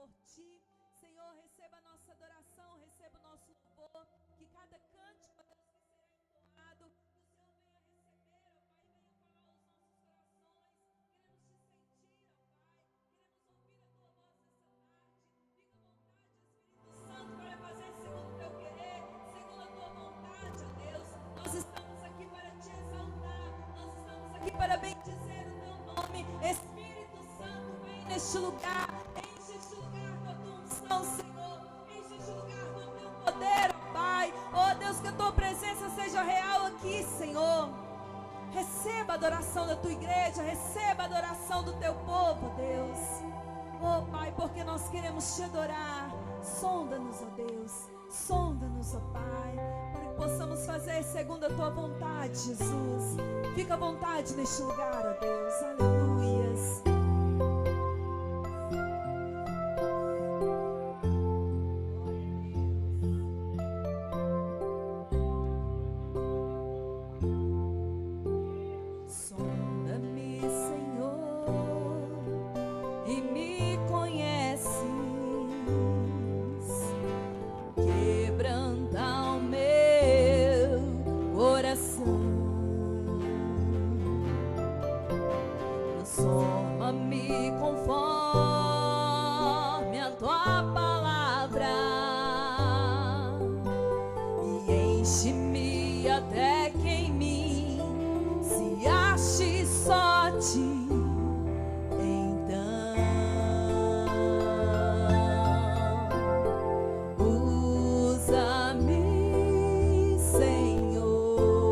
por Ti. Senhor, receba a nossa adoração, receba o nosso louvor, que cada cântico, ó Deus, que será entoado, que o Senhor venha receber, ó Pai, venha falar aos nossos corações. Queremos Te sentir, ó Pai, queremos ouvir a Tua voz nessa tarde. Fica à vontade, Espírito Santo, para fazer segundo o Teu querer, segundo a Tua vontade, ó Deus. Nós estamos aqui para Te exaltar, nós estamos aqui para bendizer o Teu nome. Espírito Santo, vem neste lugar, enche este lugar com a Tua unção, Senhor, enche este lugar com o Teu poder, ó Pai. Ó Deus, que a Tua presença seja real aqui, Senhor. Receba a adoração da Tua igreja, receba a adoração do Teu povo, Deus. Ó Pai, porque nós queremos Te adorar. Sonda-nos, ó Deus, sonda-nos, ó Pai, para que possamos fazer segundo a Tua vontade, Jesus. Fica à vontade neste lugar, ó Deus. Aleluias. Sonda-me, Senhor, e me conheces. Quebranta o meu coração. Transforma-me conforme a Tua palavra e enche-me até que em mim se ache só Ti. Então usa-me, Senhor,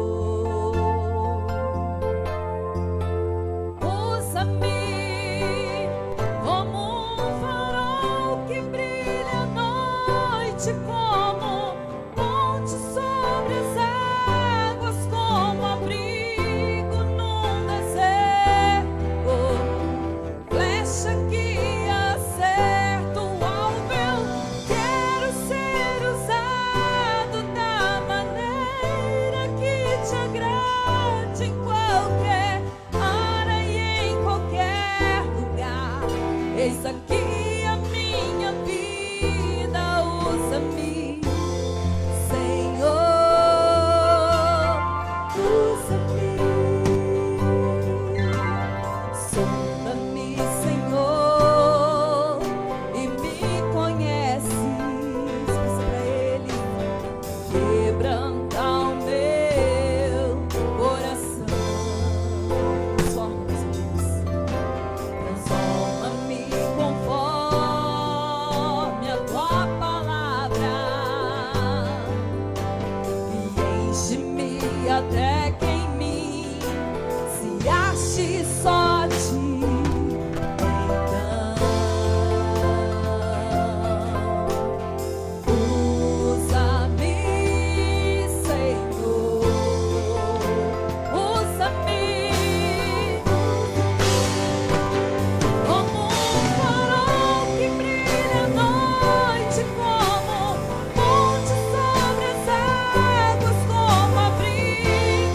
usa-me como um farol que brilha à noite, como ponte sobre as águas, como abrigo num deserto, flecha que acerta o alvo. Eu quero ser usado da maneira que Te agrade, em qualquer hora e em qualquer lugar. Eis aqui a minha vida, usa-me, Senhor, usa-me. Sonda-me, Senhor, e me conheces. Diz pra Ele: quebranta o meu coração. Transforma-nos, Deus. Transforma-me conforme a Tua palavra e enche-me até que em mim se ache só Ti. Então usa-me, Senhor, usa-me como um farol que brilha à noite, como ponte sobre as águas, como abrigo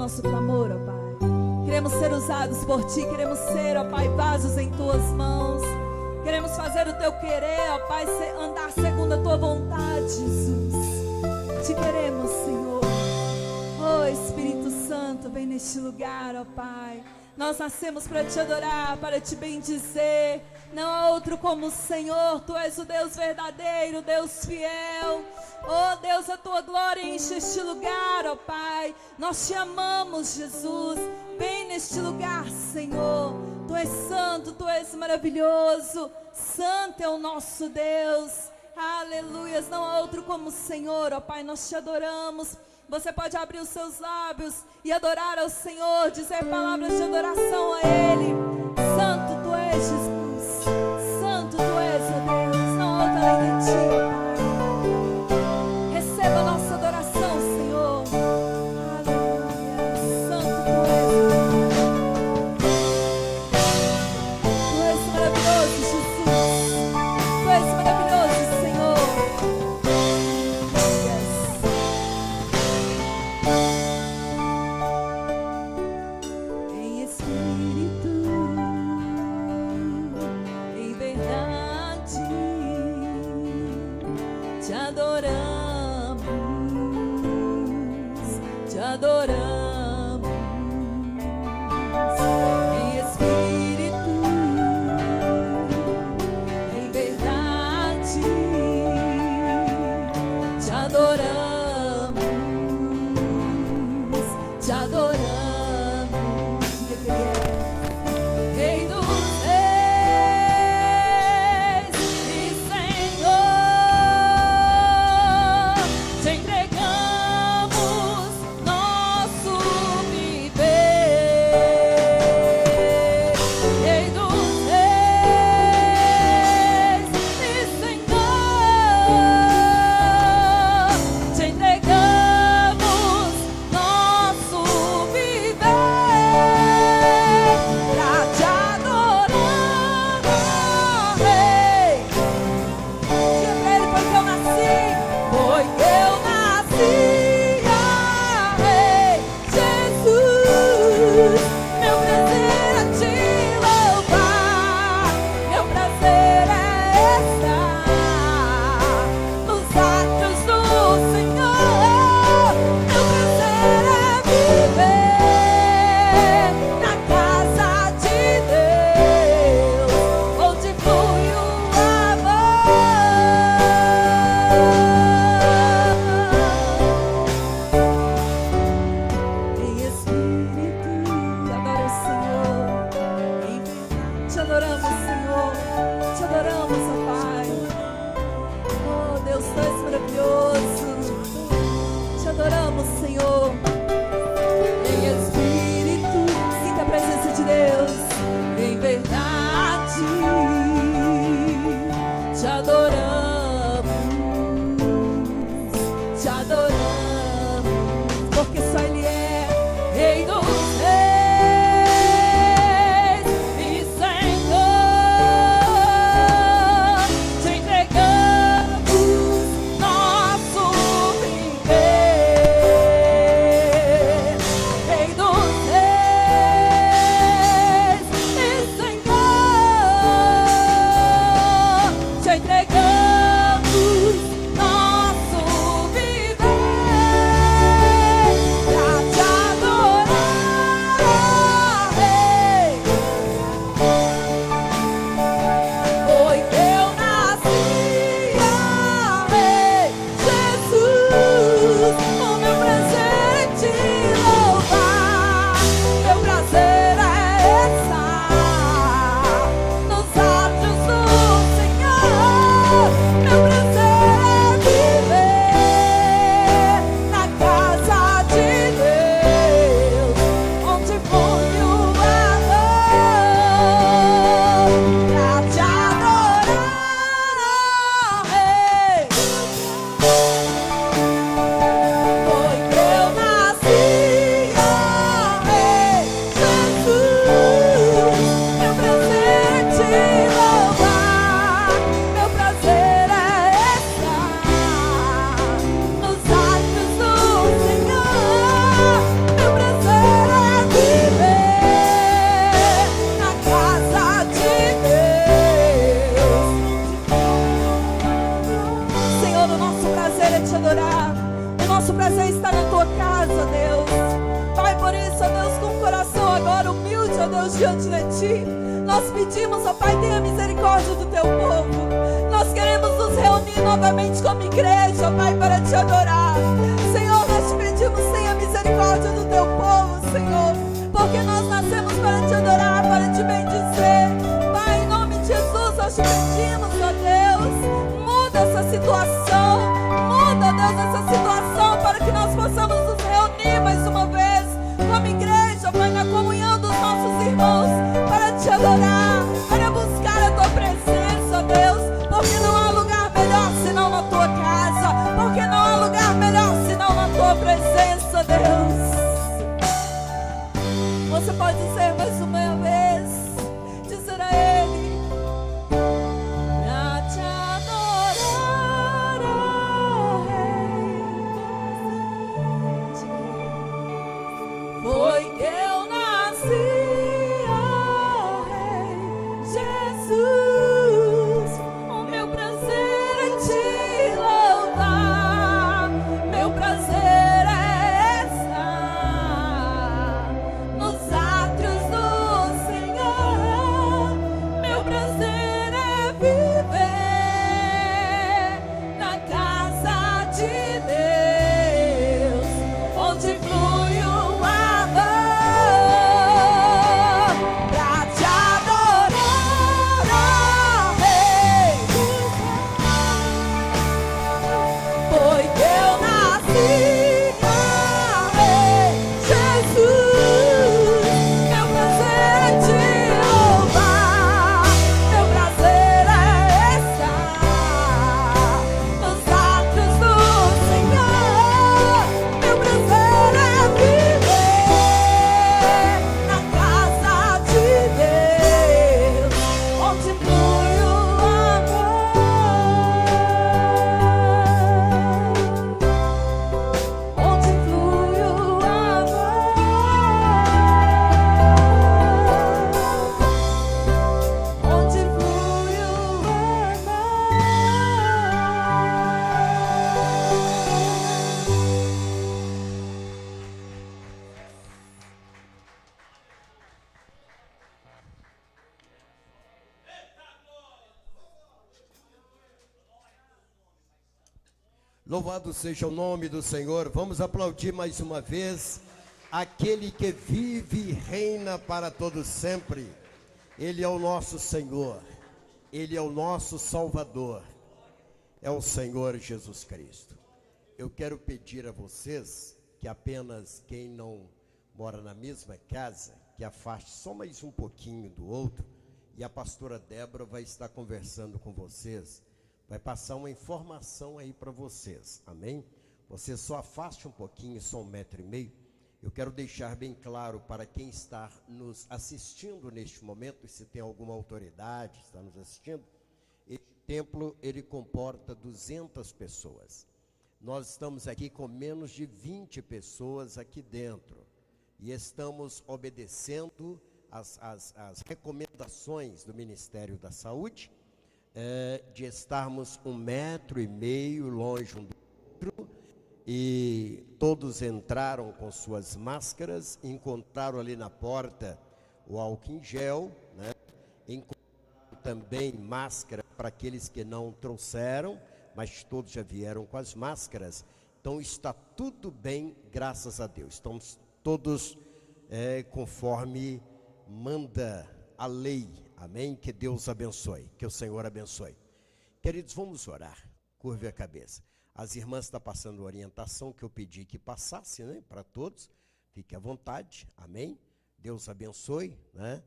nosso clamor, ó Pai. Queremos ser usados por Ti, queremos ser, ó Pai, vasos em Tuas mãos. Queremos fazer o Teu querer, ó Pai, andar segundo a Tua vontade, Jesus. Te queremos, Senhor. Oh, Espírito Santo, vem neste lugar, ó Pai. Nós nascemos para Te adorar, para Te bendizer. Não há outro como o Senhor. Tu és o Deus verdadeiro, Deus fiel. Oh Deus, a Tua glória enche este lugar, ó Pai. Nós Te amamos, Jesus. Vem neste lugar, Senhor. Tu és santo, Tu és maravilhoso. Santo é o nosso Deus. Aleluias, não há outro como o Senhor, ó Pai. Nós Te adoramos. Você pode abrir os seus lábios e adorar ao Senhor, dizer palavras de adoração a Ele. Santo Tu és, Jesus. Santo Tu és, ó Deus. Não há outra além de Ti, ó Pai. Receba a nossa adoração, Senhor. Aleluia. Santo Tu és. Tu és maravilhoso, Jesus. Tu és maravilhoso, Senhor. Em espírito, em verdade, Te adoramos, Te adoramos. Em espírito, em verdade, Te adoramos, Te adoramos. Rei dos reis e Senhor, Te entregamos nosso viver. Rei dos reis e Senhor, Te entregamos nosso viver. Pra Te adorar, ó Rei. Diga pra Ele, foi que eu nasci, foi que eu nasci, ó Rei Jesus. Meu prazer é Te louvar, meu prazer é estar nos atos do Senhor. Meu prazer é viver na casa de Deus, onde flui o amor. Em espírito, adora o Senhor. Em verdade, Te adoramos, Senhor. Te adoramos, ó Pai. Oh Deus, Tu és maravilhoso. Te adoramos, Senhor. Em espírito, sinta a presença de Deus. Em verdade, Te adoramos, Te adoramos, porque só Ele é Rei dos reis e Senhor. Te entregamos nosso viver. Rei dos reis e Senhor, Te entregamos pedimos, ó Pai, tenha misericórdia do teu povo. Nós queremos nos reunir novamente como igreja, ó Pai, para te adorar. Senhor, nós te pedimos, tenha misericórdia do teu povo, Senhor, porque nós nascemos para te adorar, para te bendizer. Pai, em nome de Jesus, nós te pedimos, ó Deus, muda essa situação, muda, Deus, essa situação, para que nós possamos nos reunir mais uma vez como igreja, Pai, na comunhão dos nossos irmãos, para te adorar, para buscar a tua presença, Deus, porque não há lugar melhor senão na tua casa, porque não há lugar melhor senão na tua presença, Deus. Você pode dizer mais uma vez, dizer a Ele, pra te adorar, ó Rei. Foi que eu nasci, ó Rei Jesus. O meu prazer é te louvar, meu prazer é estar nos átrios do Senhor. Meu prazer é viver na casa de Deus, onde flui o amor. Pra te adorar, ó Rei, foi que eu nasci, ó Rei Jesus. Meu prazer é te louvar, meu prazer é estar nos atos do Senhor. Meu prazer é viver na casa de Deus, onde flui o amor, onde flui o amor, onde flui o Louvado seja o nome do Senhor. Vamos aplaudir mais uma vez aquele que vive e reina para todo sempre. Ele é o nosso Senhor, Ele é o nosso Salvador, é o Senhor Jesus Cristo. Eu quero pedir a vocês que apenas quem não mora na mesma casa, que afaste só mais um pouquinho do outro, e a pastora Débora vai estar conversando com vocês, vai passar uma informação aí para vocês, amém? Você só afaste um pouquinho, só 1,5 m. Eu quero deixar bem claro para quem está nos assistindo neste momento, e se tem alguma autoridade, está nos assistindo, este templo, ele comporta 200 pessoas. Nós estamos aqui com menos de 20 pessoas aqui dentro, e estamos obedecendo as recomendações do Ministério da Saúde, de estarmos 1,5 m longe um do outro, e todos entraram com suas máscaras, encontraram ali na porta o álcool em gel, né? Encontraram também máscara para aqueles que não trouxeram, mas todos já vieram com as máscaras. Então está tudo bem, graças a Deus. Estamos todos conforme manda a lei. Amém? Que Deus abençoe, que o Senhor abençoe. Queridos, vamos orar. Curve a cabeça. As irmãs estão passando orientação que eu pedi que passasse, né, para todos. Fique à vontade. Amém? Deus abençoe, né?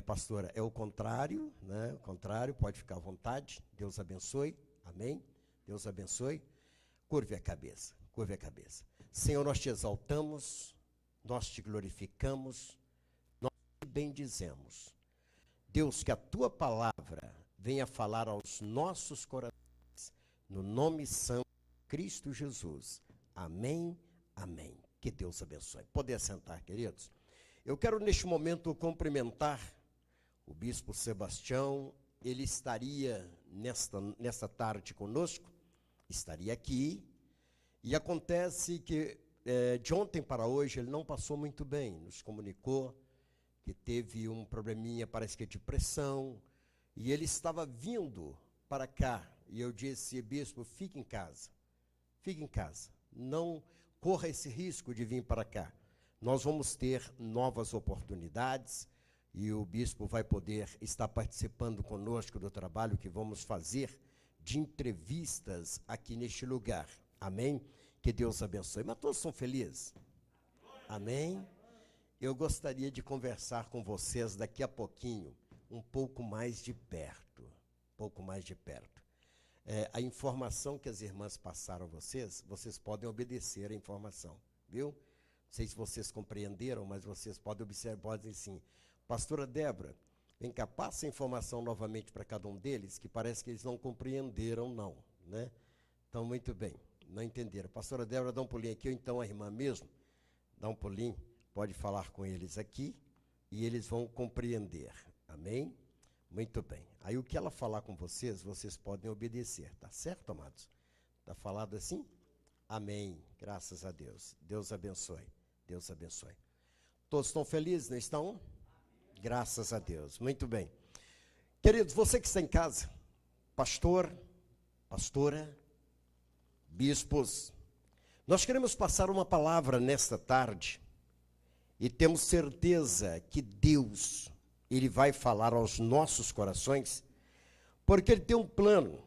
Pastora, é o contrário, né? O contrário, pode ficar à vontade. Deus abençoe. Amém? Deus abençoe. Curve a cabeça, curve a cabeça. Senhor, nós te exaltamos, nós te glorificamos, nós te bendizemos. Deus, que a tua palavra venha falar aos nossos corações, no nome santo de Cristo Jesus. Amém, amém. Que Deus abençoe. Pode sentar, queridos. Eu quero neste momento cumprimentar o bispo Sebastião. Ele estaria nesta tarde conosco, estaria aqui, e acontece que de ontem para hoje ele não passou muito bem, nos comunicou que teve um probleminha, parece que de pressão, e ele estava vindo para cá. E eu disse: bispo, fique em casa, não corra esse risco de vir para cá. Nós vamos ter novas oportunidades e o bispo vai poder estar participando conosco do trabalho que vamos fazer de entrevistas aqui neste lugar. Amém? Que Deus abençoe. Mas todos são felizes? Amém? Eu gostaria de conversar com vocês daqui a pouquinho, um pouco mais de perto. A informação que as irmãs passaram a vocês podem obedecer a informação, viu? Não sei se vocês compreenderam, mas vocês podem observar, podem sim. Pastora Débora, vem cá, passa a informação novamente para cada um deles, que parece que eles não compreenderam, não, né? Então, muito bem, não entenderam. Pastora Débora, dá um pulinho aqui, ou então a irmã mesmo, dá um pulinho, pode falar com eles aqui, e eles vão compreender, amém? Muito bem. Aí o que ela falar com vocês, vocês podem obedecer, tá certo, amados? Tá falado assim? Amém. Graças a Deus. Deus abençoe. Deus abençoe. Todos estão felizes, não estão? Graças a Deus. Muito bem. Queridos, você que está em casa, pastor, pastora, bispos, nós queremos passar uma palavra nesta tarde e temos certeza que Deus, Ele vai falar aos nossos corações, porque Ele tem um plano,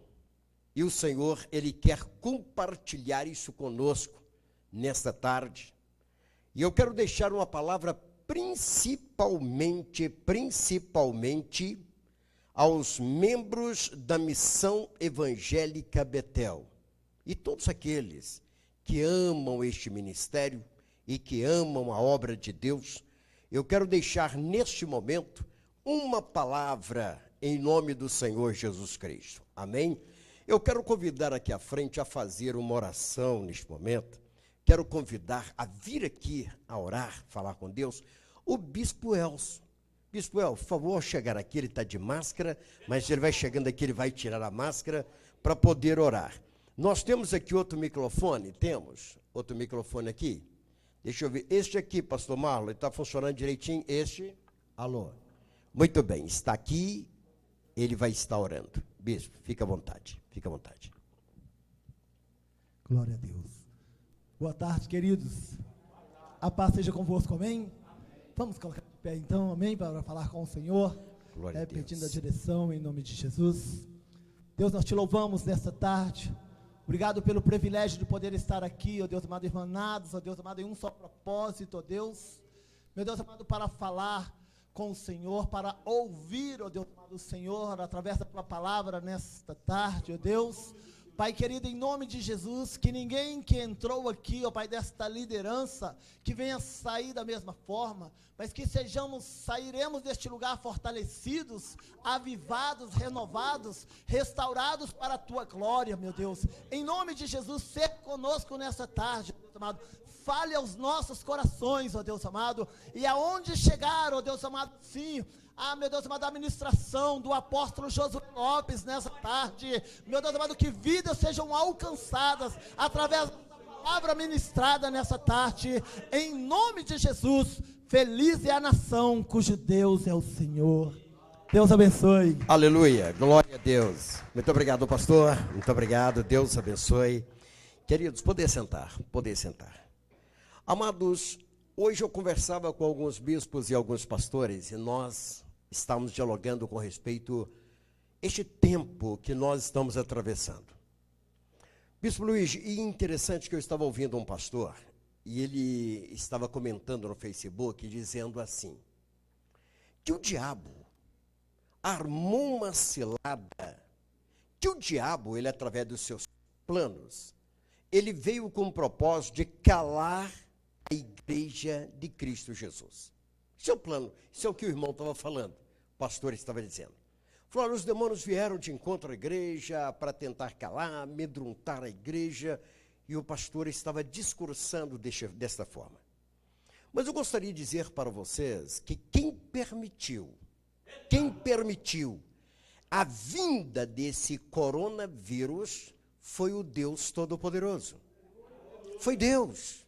e o Senhor, Ele quer compartilhar isso conosco nesta tarde. E eu quero deixar uma palavra principalmente aos membros da Missão Evangélica Betel, e todos aqueles que amam este ministério e que amam a obra de Deus. Eu quero deixar neste momento uma palavra em nome do Senhor Jesus Cristo. Amém? Eu quero convidar aqui à frente a fazer uma oração neste momento. Quero convidar a vir aqui a orar, falar com Deus, o Bispo Elcio. Bispo Elcio, por favor, chegar aqui, ele está de máscara, mas ele vai chegando aqui, ele vai tirar a máscara para poder orar. Nós temos aqui outro microfone? Temos outro microfone aqui? Deixa eu ver, este aqui, pastor Marlon, está funcionando direitinho? Este? Alô? Muito bem, está aqui, ele vai estar orando. Bispo, fica à vontade, fica à vontade. Glória a Deus. Boa tarde, queridos. A paz seja convosco, amém? Vamos colocar de pé então, amém, para falar com o Senhor. Glória a Deus. Pedindo a direção em nome de Jesus. Deus, nós te louvamos nesta tarde. Obrigado pelo privilégio de poder estar aqui, ó Deus amado, irmanados, ó Deus amado, em um só propósito, ó Deus. Meu Deus amado, para falar com o Senhor, para ouvir, ó Deus amado, o Senhor, através da tua palavra nesta tarde, ó Deus. Pai querido, em nome de Jesus, que ninguém que entrou aqui, ó Pai, desta liderança, que venha sair da mesma forma, mas que sairemos deste lugar fortalecidos, avivados, renovados, restaurados para a tua glória, meu Deus. Em nome de Jesus, seja conosco nessa tarde, Deus amado. Fale aos nossos corações, ó Deus amado, e aonde chegar, ó Deus amado, sim, meu Deus amado, a ministração do apóstolo Josué Lopes nessa tarde, meu Deus amado, que vidas sejam alcançadas através da palavra ministrada nessa tarde, em nome de Jesus. Feliz é a nação cujo Deus é o Senhor. Deus abençoe. Aleluia, glória a Deus. Muito obrigado, pastor, muito obrigado, Deus abençoe. Queridos, poder sentar. Amados, hoje eu conversava com alguns bispos e alguns pastores, e nós estamos dialogando com respeito a este tempo que nós estamos atravessando. Bispo Luiz, e interessante que eu estava ouvindo um pastor, e ele estava comentando no Facebook, dizendo assim, que o diabo armou uma cilada, que o diabo, ele através dos seus planos, ele veio com o propósito de calar a igreja de Cristo Jesus. Isso é o plano, isso é o que o irmão estava falando, o pastor estava dizendo. Falou, os demônios vieram de encontro à igreja para tentar calar, amedrontar a igreja, e o pastor estava discursando desta forma. Mas eu gostaria de dizer para vocês que quem permitiu a vinda desse coronavírus foi o Deus Todo-Poderoso. Foi Deus.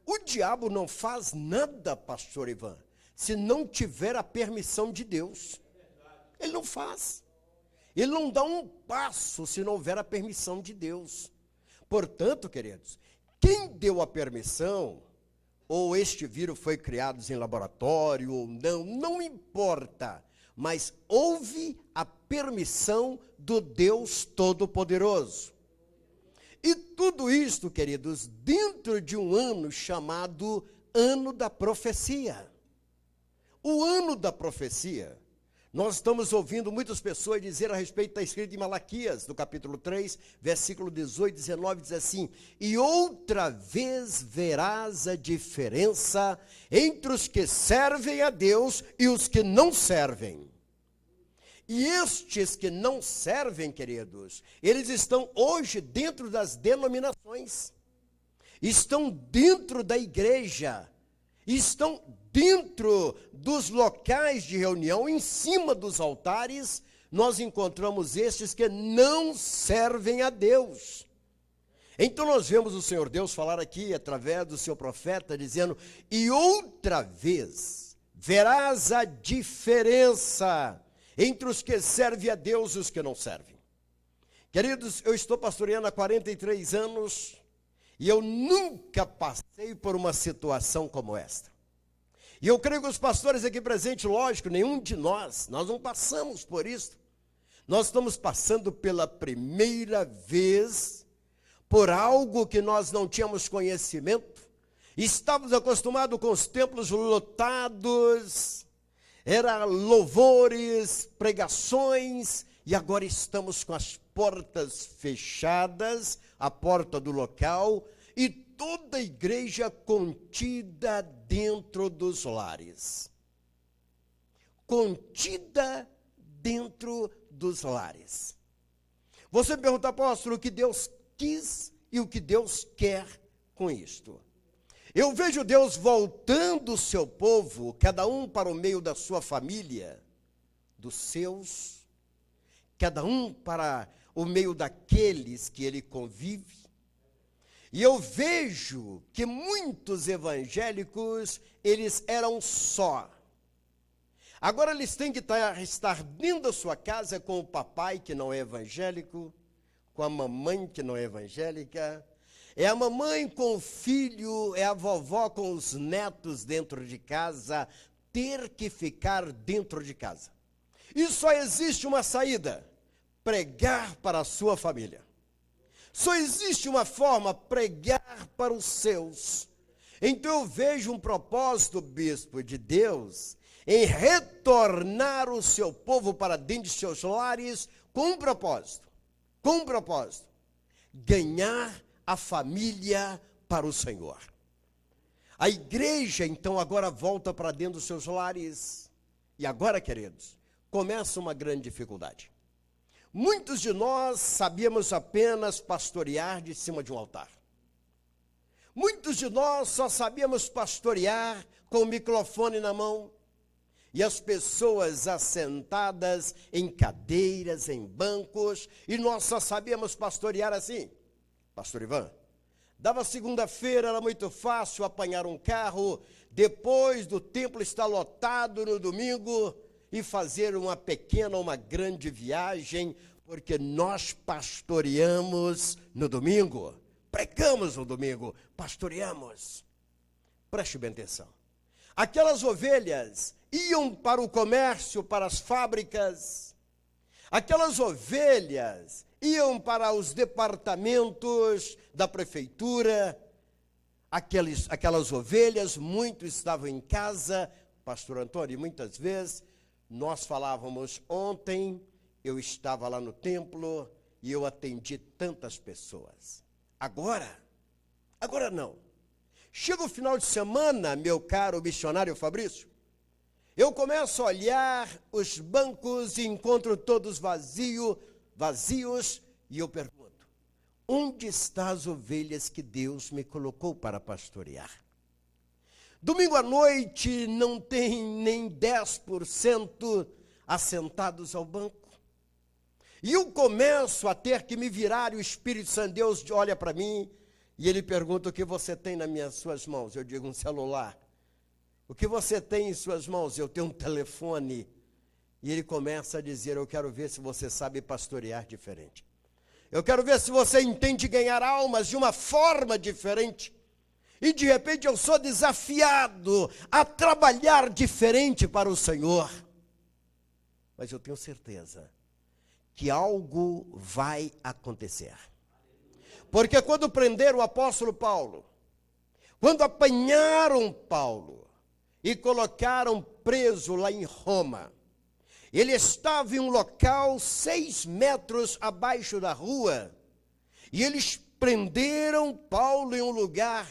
O diabo não faz nada, pastor Ivan, se não tiver a permissão de Deus. Ele não faz. Ele não dá um passo se não houver a permissão de Deus. Portanto, queridos, quem deu a permissão, ou este vírus foi criado em laboratório ou não, não importa, mas houve a permissão do Deus Todo-Poderoso. E tudo isto, queridos, dentro de um ano chamado Ano da Profecia. O Ano da Profecia, nós estamos ouvindo muitas pessoas dizer a respeito, está escrito em Malaquias, no capítulo 3, versículo 18, 19, diz assim: e outra vez verás a diferença entre os que servem a Deus e os que não servem. E estes que não servem, queridos, eles estão hoje dentro das denominações, estão dentro da igreja, estão dentro dos locais de reunião, em cima dos altares, nós encontramos estes que não servem a Deus. Então nós vemos o Senhor Deus falar aqui, através do seu profeta, dizendo: e outra vez verás a diferença entre os que servem a Deus e os que não servem. Queridos, eu estou pastoreando há 43 anos, e eu nunca passei por uma situação como esta. E eu creio que os pastores aqui presentes, lógico, nenhum de nós não passamos por isso. Nós estamos passando pela primeira vez por algo que nós não tínhamos conhecimento. Estávamos acostumados com os templos lotados, era louvores, pregações, e agora estamos com as portas fechadas, a porta do local, e toda a igreja contida dentro dos lares. Contida dentro dos lares. Você me pergunta, apóstolo, o que Deus quis e o que Deus quer com isto? Eu vejo Deus voltando o seu povo, cada um para o meio da sua família, dos seus, cada um para o meio daqueles que ele convive. E eu vejo que muitos evangélicos, eles eram só. Agora eles têm que estar dentro da sua casa com o papai que não é evangélico, com a mamãe que não é evangélica. É a mamãe com o filho, é a vovó com os netos dentro de casa, ter que ficar dentro de casa. E só existe uma saída: pregar para a sua família. Só existe uma forma: pregar para os seus. Então eu vejo um propósito, bispo, de Deus, em retornar o seu povo para dentro de seus lares com um propósito. Com um propósito: ganhar a família para o Senhor. A igreja, então, agora volta para dentro dos seus lares. E agora, queridos, começa uma grande dificuldade. Muitos de nós sabíamos apenas pastorear de cima de um altar. Muitos de nós só sabíamos pastorear com o microfone na mão e as pessoas assentadas em cadeiras, em bancos, e nós só sabíamos pastorear assim. Pastor Ivan, dava segunda-feira, era muito fácil apanhar um carro, depois do templo estar lotado no domingo, e fazer uma pequena, uma grande viagem, porque nós pastoreamos no domingo, pregamos no domingo, pastoreamos. Preste bem atenção. Aquelas ovelhas iam para o comércio, para as fábricas, aquelas ovelhas iam para os departamentos da prefeitura, aquelas ovelhas, muitos estavam em casa. Pastor Antônio, muitas vezes nós falávamos: ontem eu estava lá no templo e eu atendi tantas pessoas. Agora não. Chega o final de semana, meu caro missionário Fabrício, eu começo a olhar os bancos e encontro todos vazios, e eu pergunto: onde estão as ovelhas que Deus me colocou para pastorear? Domingo à noite não tem nem 10% assentados ao banco. E eu começo a ter que me virar, e o Espírito Santo de Deus olha para mim e ele pergunta: o que você tem nas suas mãos? Eu digo: um celular. O que você tem em suas mãos? Eu tenho um telefone. E ele começa a dizer, eu quero ver se você sabe pastorear diferente. Eu quero ver se você entende ganhar almas de uma forma diferente. E de repente eu sou desafiado a trabalhar diferente para o Senhor. Mas eu tenho certeza que algo vai acontecer. Porque quando prenderam o apóstolo Paulo, quando apanharam Paulo e colocaram preso lá em Roma, ele estava em um local 6 metros abaixo da rua, e eles prenderam Paulo em um lugar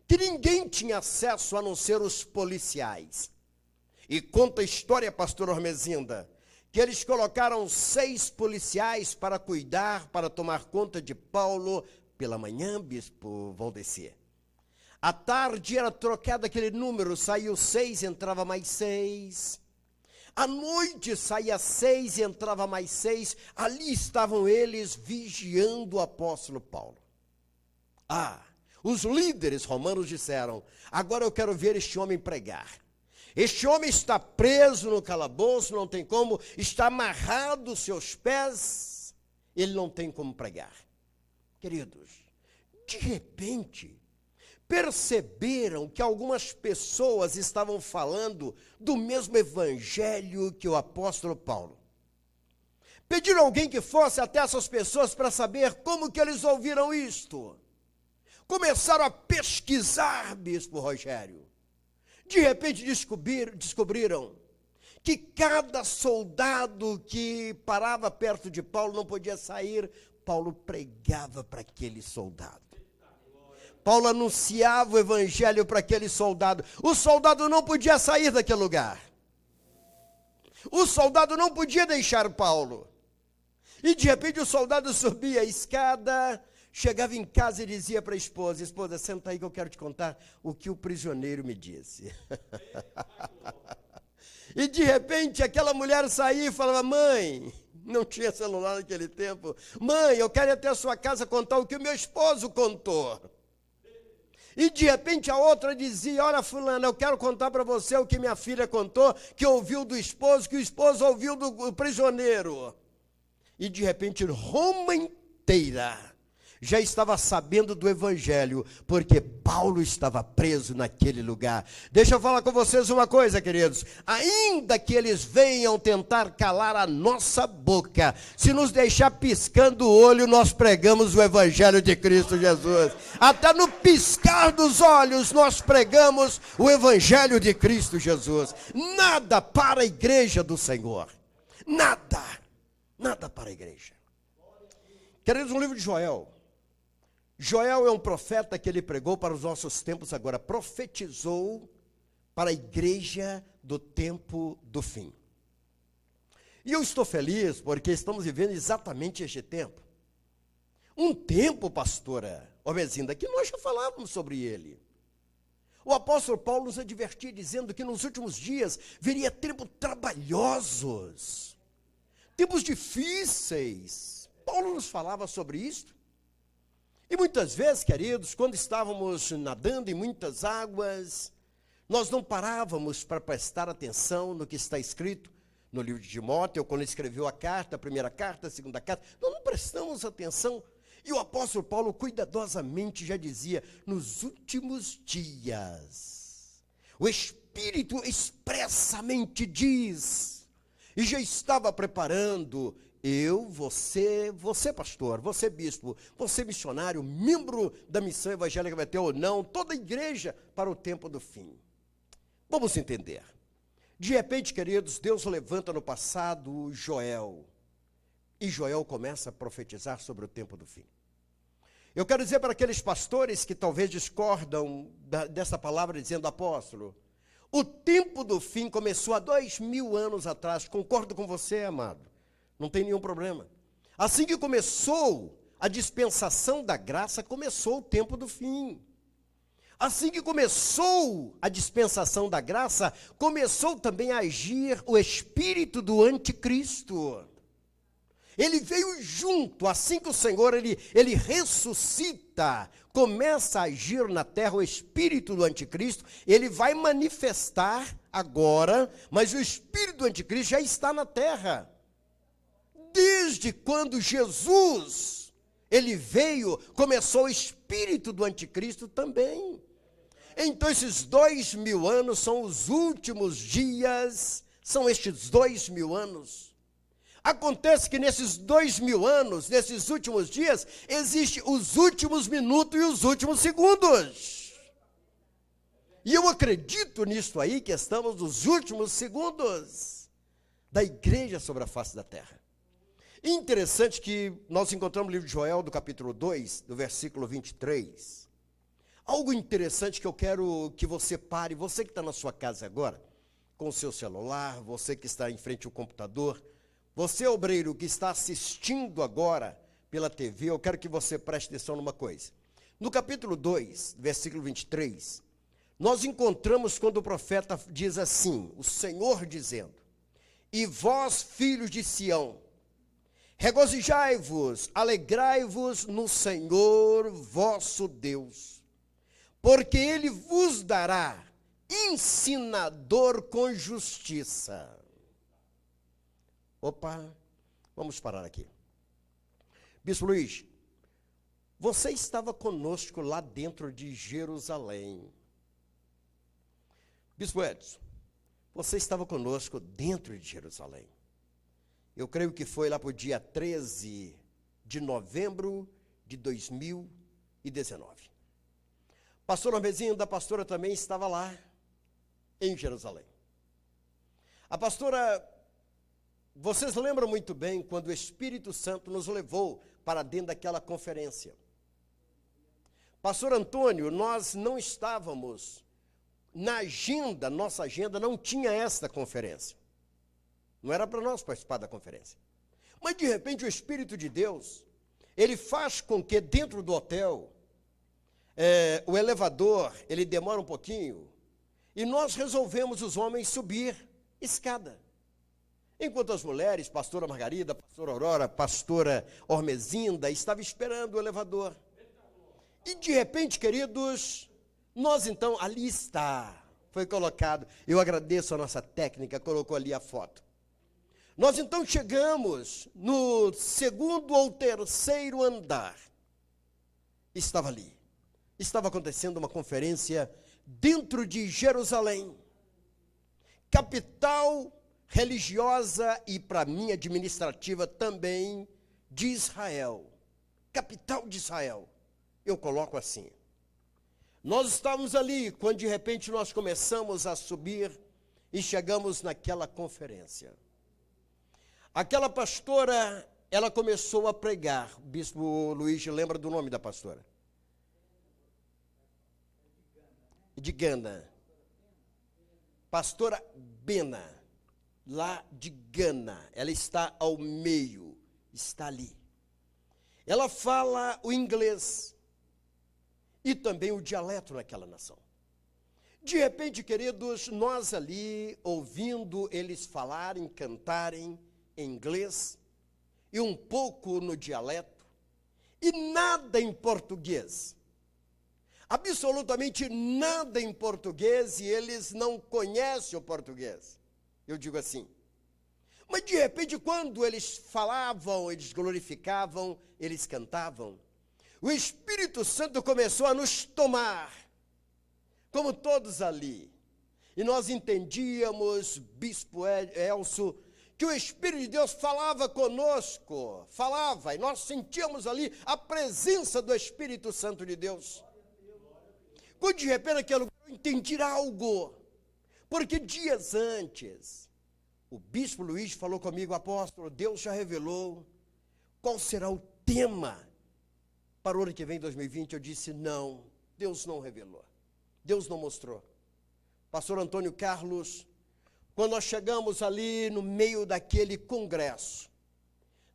que ninguém tinha acesso a não ser os policiais. E conta a história, pastor Ormezinda, que eles colocaram 6 policiais para cuidar, para tomar conta de Paulo. Pela manhã, bispo, vão descer. À tarde era trocado aquele número, saiu 6, entrava mais 6. À noite saía 6 e entrava mais 6. Ali estavam eles vigiando o apóstolo Paulo. Os líderes romanos disseram, agora eu quero ver este homem pregar. Este homem está preso no calabouço, não tem como, está amarrado os seus pés, ele não tem como pregar. Queridos, de repente, perceberam que algumas pessoas estavam falando do mesmo evangelho que o apóstolo Paulo. Pediram alguém que fosse até essas pessoas para saber como que eles ouviram isto. Começaram a pesquisar, bispo Rogério. De repente descobriram que cada soldado que parava perto de Paulo não podia sair. Paulo pregava para aquele soldado. Paulo anunciava o evangelho para aquele soldado. O soldado não podia sair daquele lugar. O soldado não podia deixar Paulo. E de repente o soldado subia a escada, chegava em casa e dizia para a esposa, esposa, senta aí que eu quero te contar o que o prisioneiro me disse. E de repente aquela mulher saía e falava, mãe, não tinha celular naquele tempo, mãe, eu quero ir até a sua casa contar o que o meu esposo contou. E de repente a outra dizia, olha fulana, eu quero contar para você o que minha filha contou, que ouviu do esposo, que o esposo ouviu do prisioneiro. E de repente Roma inteira já estava sabendo do evangelho, porque Paulo estava preso naquele lugar. Deixa eu falar com vocês uma coisa, queridos. Ainda que eles venham tentar calar a nossa boca, se nos deixar piscando o olho, nós pregamos o evangelho de Cristo Jesus. Até no piscar dos olhos, nós pregamos o evangelho de Cristo Jesus. Nada para a igreja do Senhor. Nada para a igreja. Queridos, no livro de Joel é um profeta que ele pregou para os nossos tempos agora, profetizou para a igreja do tempo do fim. E eu estou feliz porque estamos vivendo exatamente este tempo. Um tempo, pastora Ormezinda, que nós já falávamos sobre ele. O apóstolo Paulo nos advertia dizendo que nos últimos dias viria tempos trabalhosos, tempos difíceis. Paulo nos falava sobre isso. E muitas vezes, queridos, quando estávamos nadando em muitas águas, nós não parávamos para prestar atenção no que está escrito no livro de Timóteo, quando ele escreveu a carta, a primeira carta, a segunda carta, nós não prestamos atenção. E o apóstolo Paulo cuidadosamente já dizia, nos últimos dias, o Espírito expressamente diz, e já estava preparando. Você pastor, você bispo, você missionário, membro da missão evangélica Betel ou não, toda a igreja para o tempo do fim. Vamos entender. De repente, queridos, Deus levanta no passado Joel. E Joel começa a profetizar sobre o tempo do fim. Eu quero dizer para aqueles pastores que talvez discordam dessa palavra dizendo, apóstolo, o tempo do fim começou há 2000 anos atrás. Concordo com você, amado. Não tem nenhum problema. Assim que começou a dispensação da graça, começou o tempo do fim. Assim que começou a dispensação da graça, começou também a agir o espírito do anticristo. Ele veio junto, assim que o Senhor, ele ressuscita, começa a agir na terra o espírito do anticristo, ele vai manifestar agora, mas o espírito do anticristo já está na terra. Desde quando Jesus, ele veio, começou o espírito do anticristo também. Então esses 2000 anos são os últimos dias, são estes 2000 anos. Acontece que nesses 2000 anos, nesses últimos dias, existem os últimos minutos e os últimos segundos. E eu acredito nisso aí, que estamos nos últimos segundos da igreja sobre a face da terra. Interessante que nós encontramos no livro de Joel, do capítulo 2, do versículo 23. Algo interessante que eu quero que você pare, você que está na sua casa agora, com o seu celular, você que está em frente ao computador, você, obreiro, que está assistindo agora pela TV, eu quero que você preste atenção numa coisa. No capítulo 2, versículo 23, nós encontramos quando o profeta diz assim, o Senhor dizendo, e vós, filhos de Sião, regozijai-vos, alegrai-vos no Senhor vosso Deus, porque Ele vos dará ensinador com justiça. Opa, vamos parar aqui. Bispo Luiz, você estava conosco lá dentro de Jerusalém. Bispo Edson, você estava conosco dentro de Jerusalém. Eu creio que foi lá para o dia 13 de novembro de 2019. Pastor Ormezinho da pastora também estava lá em Jerusalém. A pastora, vocês lembram muito bem quando o Espírito Santo nos levou para dentro daquela conferência. Pastor Antônio, nós não estávamos na agenda, nossa agenda não tinha esta conferência. Não era para nós participar da conferência. Mas de repente o Espírito de Deus, ele faz com que dentro do hotel, o elevador, ele demora um pouquinho, e nós resolvemos os homens subir escada. Enquanto as mulheres, pastora Margarida, pastora Aurora, pastora Ormezinda, estavam esperando o elevador. E de repente, queridos, nós então, ali está, foi colocado, eu agradeço a nossa técnica, colocou ali a foto. Nós então chegamos no segundo ou terceiro andar, estava ali, estava acontecendo uma conferência dentro de Jerusalém, capital religiosa e, para mim, administrativa também de Israel, capital de Israel, eu coloco assim. Nós estávamos ali, quando de repente nós começamos a subir e chegamos naquela conferência. Aquela pastora, ela começou a pregar, o bispo Luiz lembra do nome da pastora? De Gana. Pastora Bena, lá de Gana, ela está ao meio, está ali. Ela fala o inglês e também o dialeto naquela nação. De repente, queridos, nós ali, ouvindo eles falarem, cantarem em inglês e um pouco no dialeto, e nada em português. Absolutamente nada em português, e eles não conhecem o português. Eu digo assim. Mas de repente, quando eles falavam, eles glorificavam, eles cantavam, o Espírito Santo começou a nos tomar, como todos ali. E nós entendíamos, bispo Elcio, que o Espírito de Deus falava conosco, falava, e nós sentíamos ali a presença do Espírito Santo de Deus. Quando de repente eu entendi algo, porque dias antes, o bispo Luiz falou comigo, apóstolo, Deus já revelou qual será o tema para o ano que vem, 2020. Eu disse, não, Deus não revelou, Deus não mostrou. Pastor Antônio Carlos, quando nós chegamos ali no meio daquele congresso,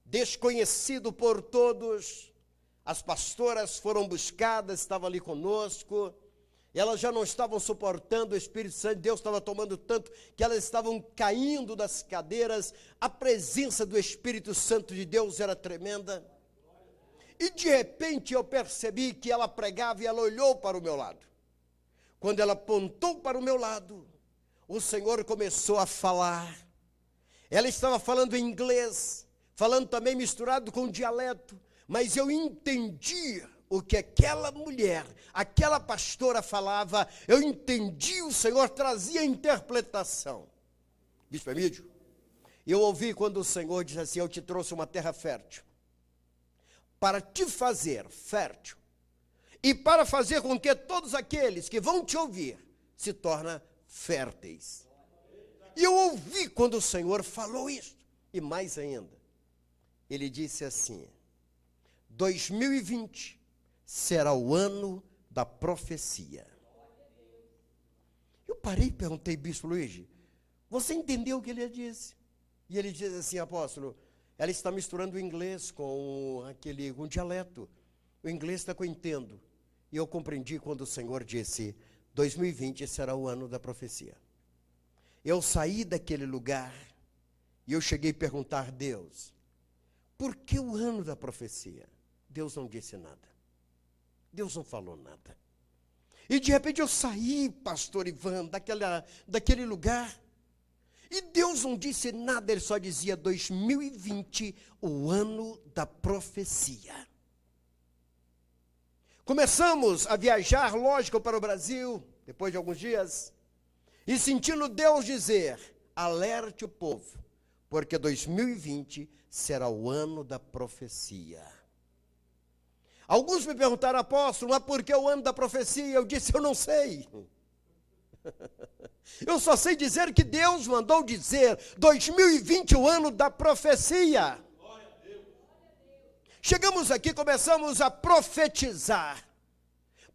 desconhecido por todos, as pastoras foram buscadas, estavam ali conosco, Elas já não estavam suportando o Espírito Santo, Deus estava tomando tanto que elas estavam caindo das cadeiras. A presença do Espírito Santo de Deus era tremenda. E de repente eu percebi que ela pregava e ela olhou para o meu lado. Quando ela apontou para o meu lado, o Senhor começou a falar. Ela estava falando em inglês, falando também misturado com dialeto, mas eu entendi o que aquela mulher, aquela pastora falava, eu entendi, o Senhor trazia interpretação. Bispo Emílio, eu ouvi quando o Senhor disse assim, eu te trouxe uma terra fértil, para te fazer fértil, e para fazer com que todos aqueles que vão te ouvir se tornem férteis. E eu ouvi quando o Senhor falou isso, e mais ainda, ele disse assim, 2020 será o ano da profecia. Eu parei e perguntei, Bispo Luiz, você entendeu o que ele disse? E ele diz assim, apóstolo, ela está misturando o inglês com com dialeto. O inglês está que eu entendo. E eu compreendi quando o Senhor disse, 2020 será o ano da profecia. Eu saí daquele lugar e eu cheguei a perguntar a Deus, por que o ano da profecia? Deus não disse nada. Deus não falou nada. E de repente eu saí, pastor Ivan, daquele lugar. E Deus não disse nada, ele só dizia 2020, o ano da profecia. Começamos a viajar, lógico, para o Brasil, depois de alguns dias, e sentindo Deus dizer, alerte o povo, porque 2020 será o ano da profecia. Alguns me perguntaram, apóstolo, mas por que o ano da profecia? Eu disse, eu não sei. Eu só sei dizer que Deus mandou dizer, 2020 o ano da profecia. Chegamos aqui, começamos a profetizar.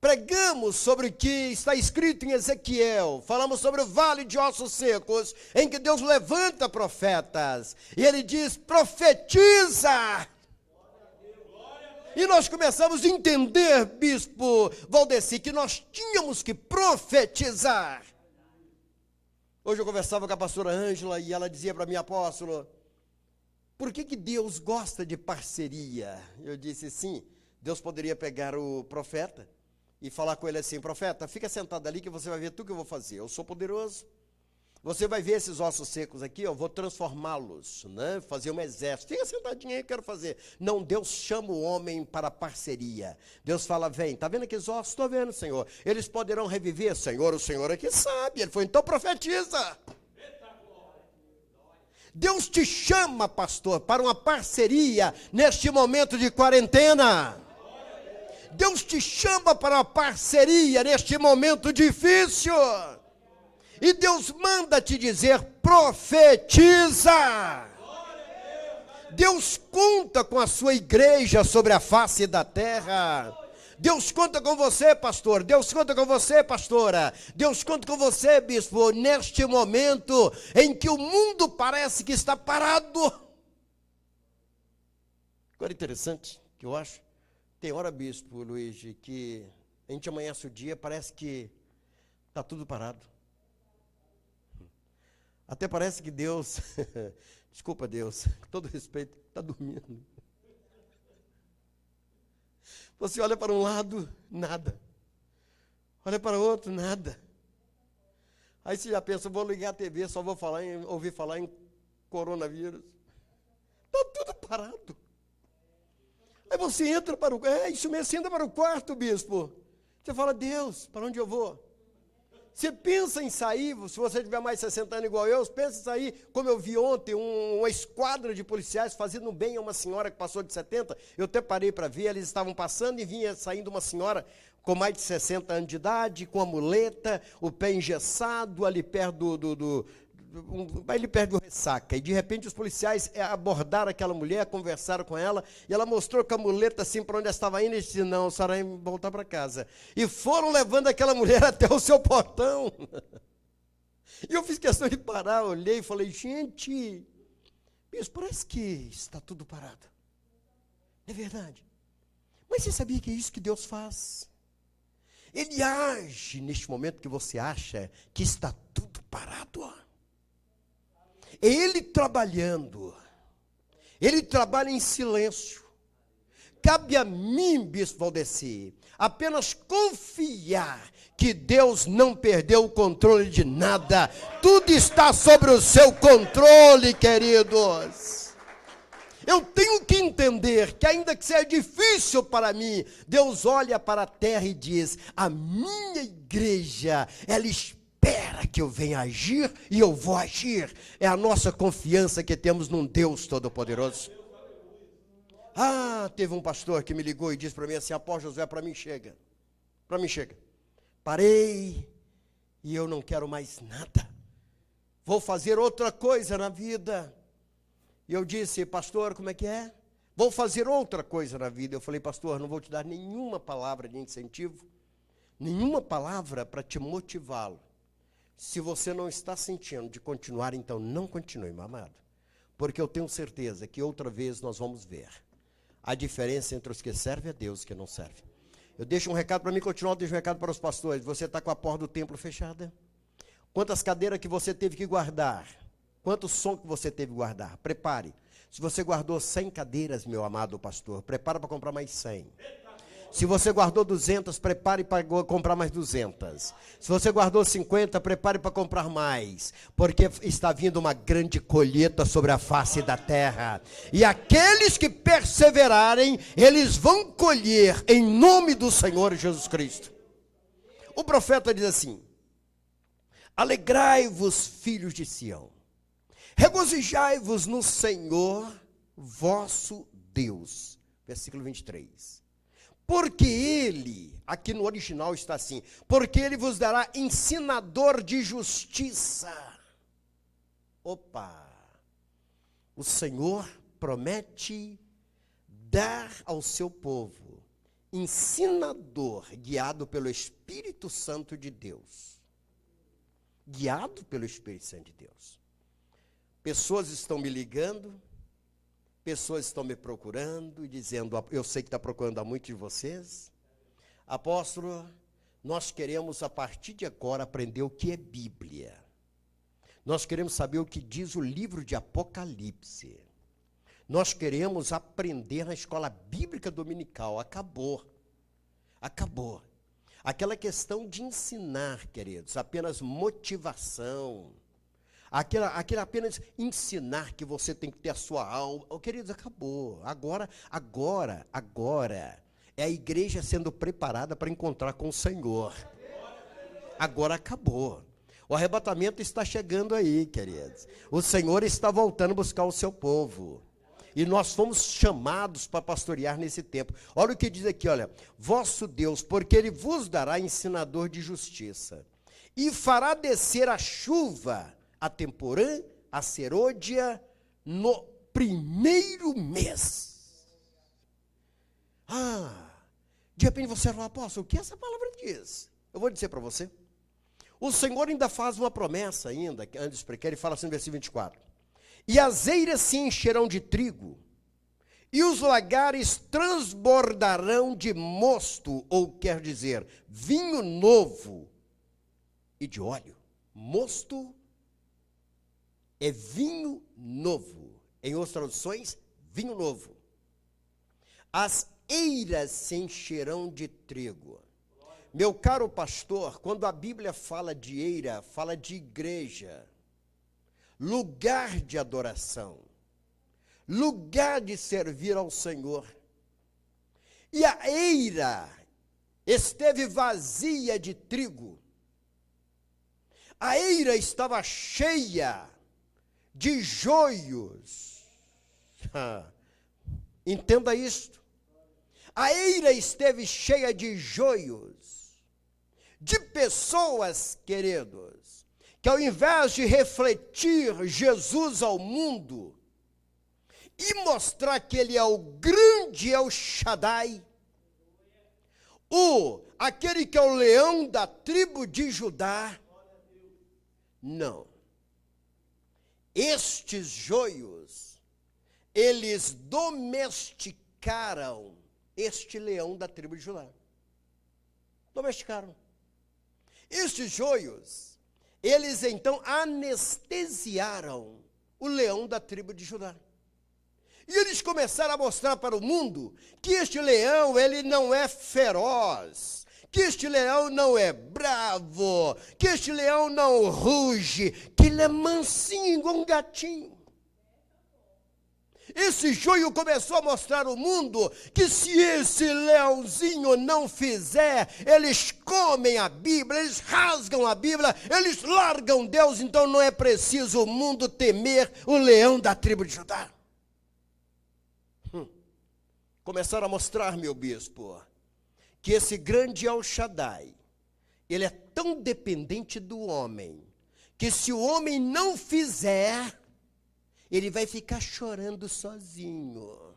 Pregamos sobre o que está escrito em Ezequiel, falamos sobre o vale de ossos secos, em que Deus levanta profetas, e ele diz, profetiza! E nós começamos a entender, bispo Valdeci, que nós tínhamos que profetizar. Hoje eu conversava com a pastora Ângela, e ela dizia para mim, apóstolo, por que Deus gosta de parceria? Eu disse, sim, Deus poderia pegar o profeta, e falar com ele assim, profeta, fica sentado ali que você vai ver tudo que eu vou fazer, eu sou poderoso, você vai ver esses ossos secos aqui, eu vou transformá-los, né? Fazer um exército, fica sentadinho aí, eu quero fazer. Não, Deus chama o homem para parceria, Deus fala, vem, está vendo aqueles ossos? Estou vendo, Senhor, eles poderão reviver, Senhor, o Senhor é que sabe, ele foi, então profetiza. Deus te chama, pastor, para uma parceria neste momento de quarentena. Deus te chama para uma parceria neste momento difícil. E Deus manda te dizer, profetiza. Deus conta com a sua igreja sobre a face da terra. Deus conta com você, pastor. Deus conta com você, pastora. Deus conta com você, bispo, neste momento em que o mundo parece que está parado. Agora interessante, que eu acho. Tem hora, bispo Luiz, que a gente amanhece o dia, parece que está tudo parado. Até parece que Deus, desculpa Deus, com todo respeito, está dormindo. Você olha para um lado, nada. Olha para o outro, nada. Aí você já pensa, vou ligar a TV, só vou ouvir falar em coronavírus. Está tudo parado. Aí você entra para isso mesmo, você entra para o quarto, bispo. Você fala, Deus, para onde eu vou? Você pensa em sair, se você tiver mais de 60 anos igual eu, pensa em sair, como eu vi ontem, uma esquadra de policiais fazendo bem a uma senhora que passou de 70. Eu até parei para ver, eles estavam passando e vinha saindo uma senhora com mais de 60 anos de idade, com a muleta, o pé engessado, ali perto ali perto do ressaca, e de repente os policiais abordaram aquela mulher, conversaram com ela, e ela mostrou com a muleta assim para onde ela estava indo, e disse, não, a senhora vai voltar para casa, e foram levando aquela mulher até o seu portão, e eu fiz questão de parar, olhei e falei, gente, bispo, parece que está tudo parado, é verdade, mas você sabia que é isso que Deus faz? Ele age neste momento que você acha que está tudo parado. É Ele trabalhando. Ele trabalha em silêncio. Cabe a mim, Bispo Valdeci, apenas confiar que Deus não perdeu o controle de nada. Tudo está sobre o seu controle, queridos. Eu tenho que entender que, ainda que seja difícil para mim, Deus olha para a terra e diz: a minha igreja, ela espera que eu venha agir e eu vou agir. É a nossa confiança que temos num Deus Todo-Poderoso. Teve um pastor que me ligou e disse para mim assim: apóstolo Josué, para mim chega. Para mim chega. Parei e eu não quero mais nada. Vou fazer outra coisa na vida. E eu disse: pastor, como é que é? Vou fazer outra coisa na vida. Eu falei: pastor, não vou te dar nenhuma palavra de incentivo, nenhuma palavra para te motivá-lo. Se você não está sentindo de continuar, então não continue, meu amado. Porque eu tenho certeza que outra vez nós vamos ver a diferença entre os que servem a Deus e os que não servem. Eu deixo um recado para mim continuar, eu deixo um recado para os pastores. Você está com a porta do templo fechada? Quantas cadeiras que você teve que guardar? Quanto som que você teve que guardar? Prepare. Se você guardou 100 cadeiras, meu amado pastor, prepara para comprar mais 100. Se você guardou 200, prepare para comprar mais 200. Se você guardou 50, prepare para comprar mais. Porque está vindo uma grande colheita sobre a face da terra. E aqueles que perseverarem, eles vão colher em nome do Senhor Jesus Cristo. O profeta diz assim: alegrai-vos, filhos de Sião. Regozijai-vos no Senhor, vosso Deus. Versículo 23. Porque Ele, aqui no original está assim, porque Ele vos dará ensinador de justiça. Opa! O Senhor promete dar ao seu povo ensinador, guiado pelo Espírito Santo de Deus. Guiado pelo Espírito Santo de Deus. Pessoas estão me ligando, pessoas estão me procurando e dizendo: eu sei que está procurando a muitos de vocês. Apóstolo, nós queremos a partir de agora aprender o que é Bíblia. Nós queremos saber o que diz o livro de Apocalipse. Nós queremos aprender na escola bíblica dominical. Acabou. Acabou. Aquela questão de ensinar, queridos, apenas motivação. Aquele apenas ensinar que você tem que ter a sua alma. Queridos, acabou. Agora é a igreja sendo preparada para encontrar com o Senhor. Agora acabou. O arrebatamento está chegando aí, queridos. O Senhor está voltando buscar o seu povo. E nós fomos chamados para pastorear nesse tempo. Olha o que diz aqui, olha. Vosso Deus, porque Ele vos dará ensinador de justiça. E fará descer a chuva, a temporã, a serôdia, no primeiro mês. De repente você fala: apóstolo, o que essa palavra diz? Eu vou dizer para você. O Senhor ainda faz uma promessa ainda, antes porque ele fala assim no versículo 24. E as eiras se encherão de trigo, e os lagares transbordarão de mosto, ou quer dizer, vinho novo e de óleo. Mosto é vinho novo. Em outras traduções, vinho novo. As eiras se encherão de trigo. Meu caro pastor, quando a Bíblia fala de eira, fala de igreja, lugar de adoração, lugar de servir ao Senhor. E a eira esteve vazia de trigo. A eira estava cheia de joios. Entenda isto. A eira esteve cheia de joios, de pessoas, queridos, que ao invés de refletir Jesus ao mundo e mostrar que Ele é o grande El Shaddai, aquele que é o leão da tribo de Judá, não. Estes joios, eles domesticaram este leão da tribo de Judá. Domesticaram. Estes joios, eles então anestesiaram o leão da tribo de Judá. E eles começaram a mostrar para o mundo que este leão, ele não é feroz, que este leão não é bravo, que este leão não ruge, que ele é mansinho igual um gatinho. Esse joio começou a mostrar ao mundo que se esse leãozinho não fizer, eles comem a Bíblia, eles rasgam a Bíblia, eles largam Deus, então não é preciso o mundo temer o leão da tribo de Judá. Começaram a mostrar, meu bispo, que esse grande El Shaddai, ele é tão dependente do homem, que se o homem não fizer, ele vai ficar chorando sozinho.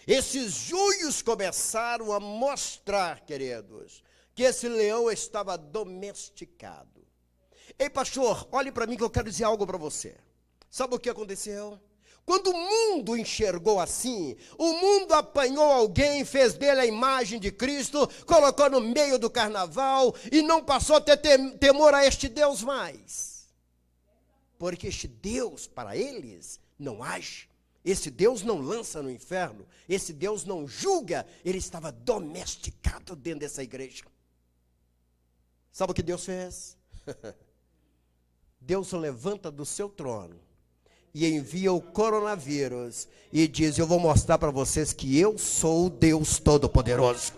Esses joios começaram a mostrar, queridos, que esse leão estava domesticado. Ei, pastor, olhe para mim que eu quero dizer algo para você. Sabe o que aconteceu? Quando o mundo enxergou assim, o mundo apanhou alguém, fez dele a imagem de Cristo, colocou no meio do carnaval e não passou a ter temor a este Deus mais. Porque este Deus, para eles, não age. Esse Deus não lança no inferno. Esse Deus não julga. Ele estava domesticado dentro dessa igreja. Sabe o que Deus fez? Deus o levanta do seu trono e envia o coronavírus e diz: eu vou mostrar para vocês que eu sou o Deus Todo-Poderoso.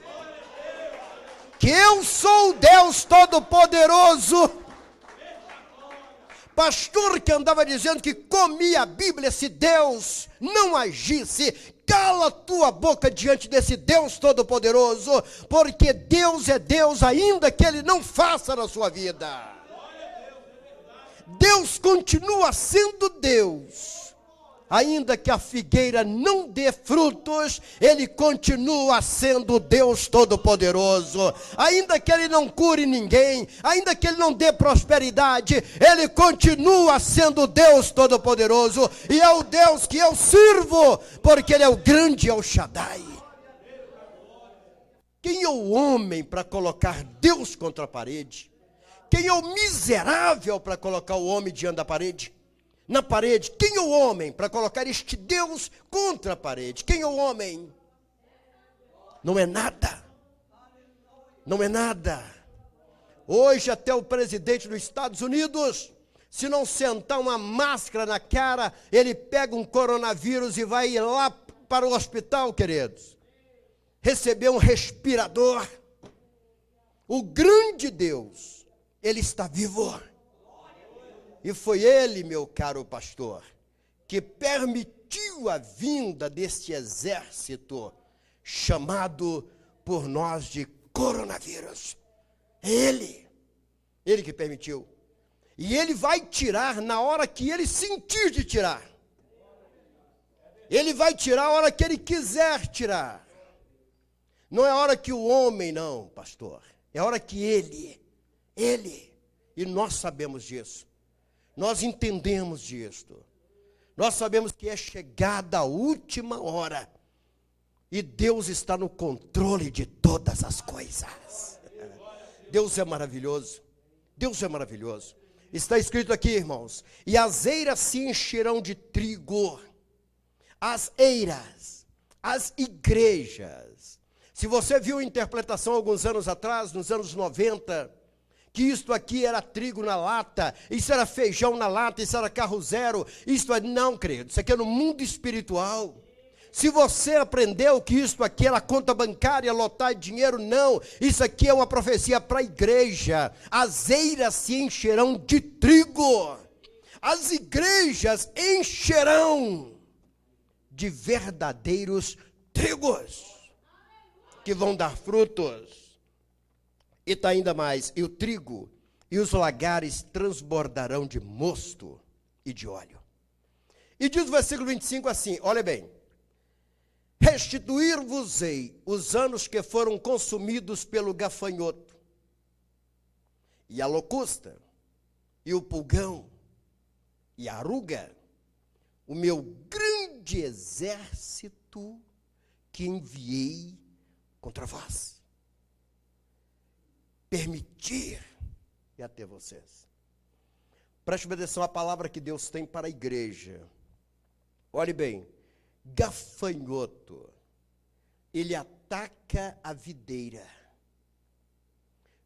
Que eu sou o Deus Todo-Poderoso. Pastor que andava dizendo que comia a Bíblia, se Deus não agisse, cala tua boca diante desse Deus Todo-Poderoso, porque Deus é Deus ainda que Ele não faça na sua vida. Deus continua sendo Deus. Ainda que a figueira não dê frutos, Ele continua sendo Deus Todo-Poderoso. Ainda que Ele não cure ninguém, ainda que Ele não dê prosperidade, Ele continua sendo Deus Todo-Poderoso. E é o Deus que eu sirvo, porque Ele é o grande El Shaddai. Quem é o homem para colocar Deus contra a parede? Quem é o miserável para colocar o homem diante da parede? Na parede, quem é o homem para colocar este Deus contra a parede? Quem é o homem? Não é nada. Não é nada. Hoje até o presidente dos Estados Unidos, se não sentar uma máscara na cara, ele pega um coronavírus e vai lá para o hospital, queridos. Receber um respirador. O grande Deus, Ele está vivo. E foi Ele, meu caro pastor, que permitiu a vinda deste exército chamado por nós de coronavírus. É Ele que permitiu. E Ele vai tirar na hora que Ele sentir de tirar. Ele vai tirar a hora que Ele quiser tirar. Não é a hora que o homem, não, pastor. É a hora que Ele, e nós sabemos disso. Nós entendemos disto. Nós sabemos que é chegada a última hora. E Deus está no controle de todas as coisas. Deus é maravilhoso. Deus é maravilhoso. Está escrito aqui, irmãos: e as eiras se encherão de trigo. As eiras, as igrejas. Se você viu a interpretação alguns anos atrás, nos anos 90, que isto aqui era trigo na lata, isso era feijão na lata, isso era carro zero, não, querido, isso aqui é no mundo espiritual. Se você aprendeu que isto aqui era conta bancária, lotar dinheiro, não, isso aqui é uma profecia para a igreja. As eiras se encherão de trigo, as igrejas encherão de verdadeiros trigos, que vão dar frutos. E está ainda mais: e o trigo e os lagares transbordarão de mosto e de óleo. E diz o versículo 25 assim, olha bem: restituir-vos-ei os anos que foram consumidos pelo gafanhoto, e a locusta, e o pulgão, e a aruga, o meu grande exército que enviei contra vós. permitir ir até vocês. Preste atenção à palavra que Deus tem para a igreja. Olhe bem, gafanhoto, ele ataca a videira.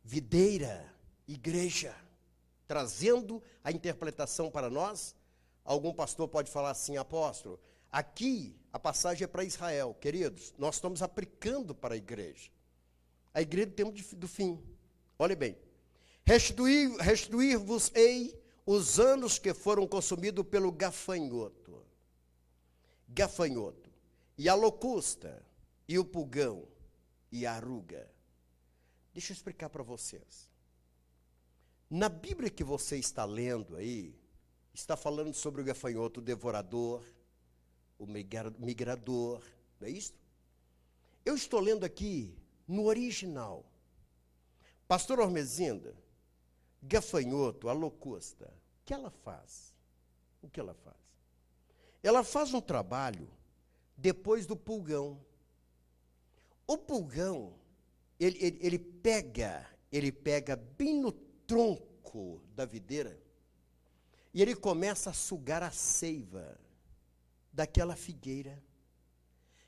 Videira, igreja, trazendo a interpretação para nós. Algum pastor pode falar assim: apóstolo, aqui a passagem é para Israel. Queridos, nós estamos aplicando para a igreja. A igreja do tempo do fim. Olhe bem, restituir-vos-ei os anos que foram consumidos pelo gafanhoto. Gafanhoto, e a locusta, e o pulgão, e a aruga. Deixa eu explicar para vocês. Na Bíblia que você está lendo aí, está falando sobre o gafanhoto, o devorador, o migrador, não é isso? Eu estou lendo aqui no original. Pastor Ormezinda, gafanhoto, a locusta, o que ela faz? O que ela faz? Ela faz um trabalho depois do pulgão. O pulgão, ele pega bem no tronco da videira e ele começa a sugar a seiva daquela figueira.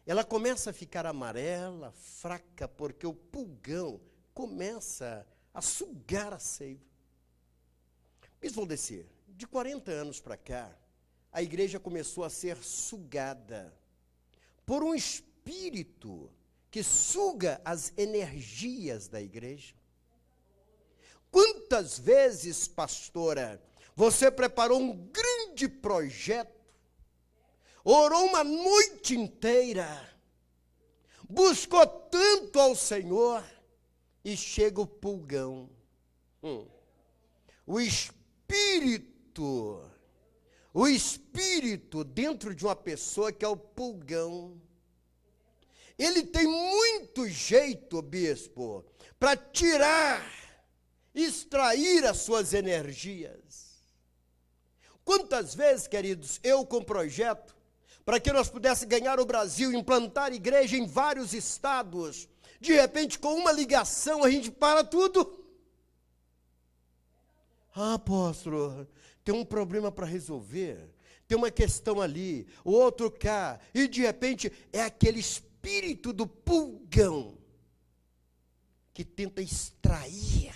Ela começa a ficar amarela, fraca, porque o pulgão começa a sugar a seiva. Mas vou descer. De 40 anos para cá, a igreja começou a ser sugada por um espírito que suga as energias da igreja. Quantas vezes, pastora, você preparou um grande projeto, orou uma noite inteira, buscou tanto ao Senhor, e chega o pulgão. O espírito dentro de uma pessoa que é o pulgão, ele tem muito jeito, bispo, para extrair as suas energias. Quantas vezes, queridos, eu com projeto, para que nós pudéssemos ganhar o Brasil, implantar igreja em vários estados, de repente, com uma ligação, a gente para tudo. Ah, apóstolo, tem um problema para resolver, tem uma questão ali, o outro cá, e de repente é aquele espírito do pulgão que tenta extrair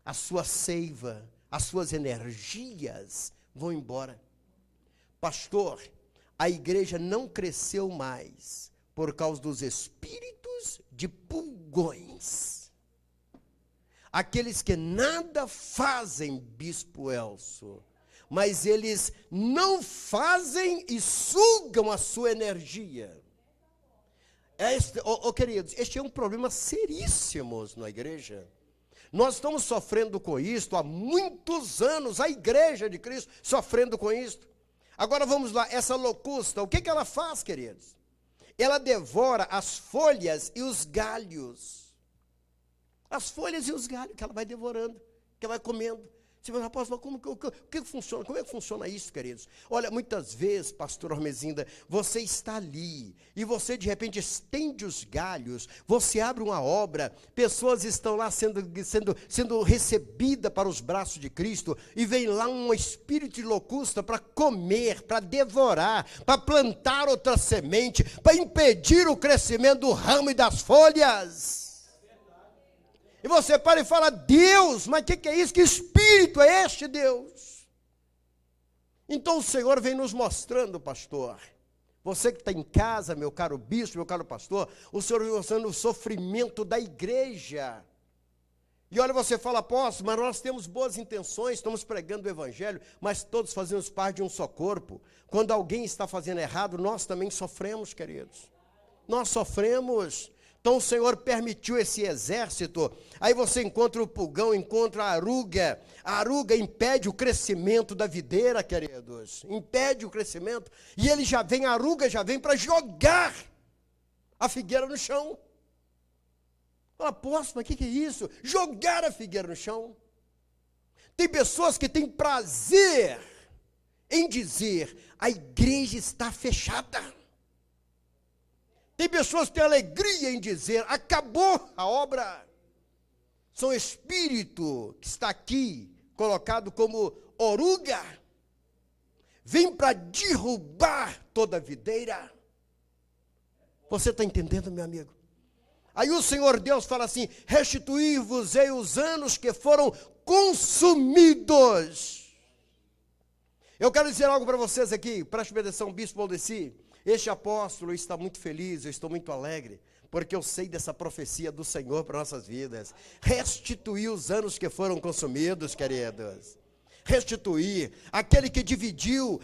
a sua seiva, as suas energias vão embora. Pastor, a igreja não cresceu mais por causa dos espíritos de pulgões. Aqueles que nada fazem, bispo Elcio, mas eles não fazem e sugam a sua energia. Queridos, este é um problema seríssimo na igreja. Nós estamos sofrendo com isto há muitos anos, a igreja de Cristo sofrendo com isto. Agora vamos lá, essa locusta, o que ela faz, queridos? Ela devora as folhas e os galhos. As folhas e os galhos que ela vai devorando, que ela vai comendo. Você fala, apóstolo, o que funciona? Como é que funciona isso, queridos? Olha, muitas vezes, pastor Ormezinda, você está ali e você de repente estende os galhos, você abre uma obra, pessoas estão lá sendo recebidas para os braços de Cristo e vem lá um espírito de locusta para comer, para devorar, para plantar outra semente, para impedir o crescimento do ramo e das folhas. E você para e fala, Deus, mas o que é isso? Que espírito é este, Deus? Então o Senhor vem nos mostrando, pastor. Você que está em casa, meu caro bispo, meu caro pastor, o Senhor vem mostrando o sofrimento da igreja. E olha, você fala, apóstolo, mas nós temos boas intenções, estamos pregando o evangelho, mas todos fazemos parte de um só corpo. Quando alguém está fazendo errado, nós também sofremos, queridos. Nós sofremos. Então o Senhor permitiu esse exército. Aí você encontra o pulgão, encontra a aruga impede o crescimento da videira, queridos, impede o crescimento, e ele a aruga já vem para jogar a figueira no chão. Apóstolo, mas o que é isso? Jogar a figueira no chão. Tem pessoas que têm prazer em dizer, a igreja está fechada. Tem pessoas que têm alegria em dizer, acabou a obra. São espírito que está aqui, colocado como oruga, vem para derrubar toda a videira. Você está entendendo, meu amigo? Aí o Senhor Deus fala assim: restituir-vos-ei os anos que foram consumidos. Eu quero dizer algo para vocês aqui, preste atenção, Bispo Aldeci. Este apóstolo está muito feliz, eu estou muito alegre, porque eu sei dessa profecia do Senhor para nossas vidas. Restituir os anos que foram consumidos, queridos. Restituir. Aquele que dividiu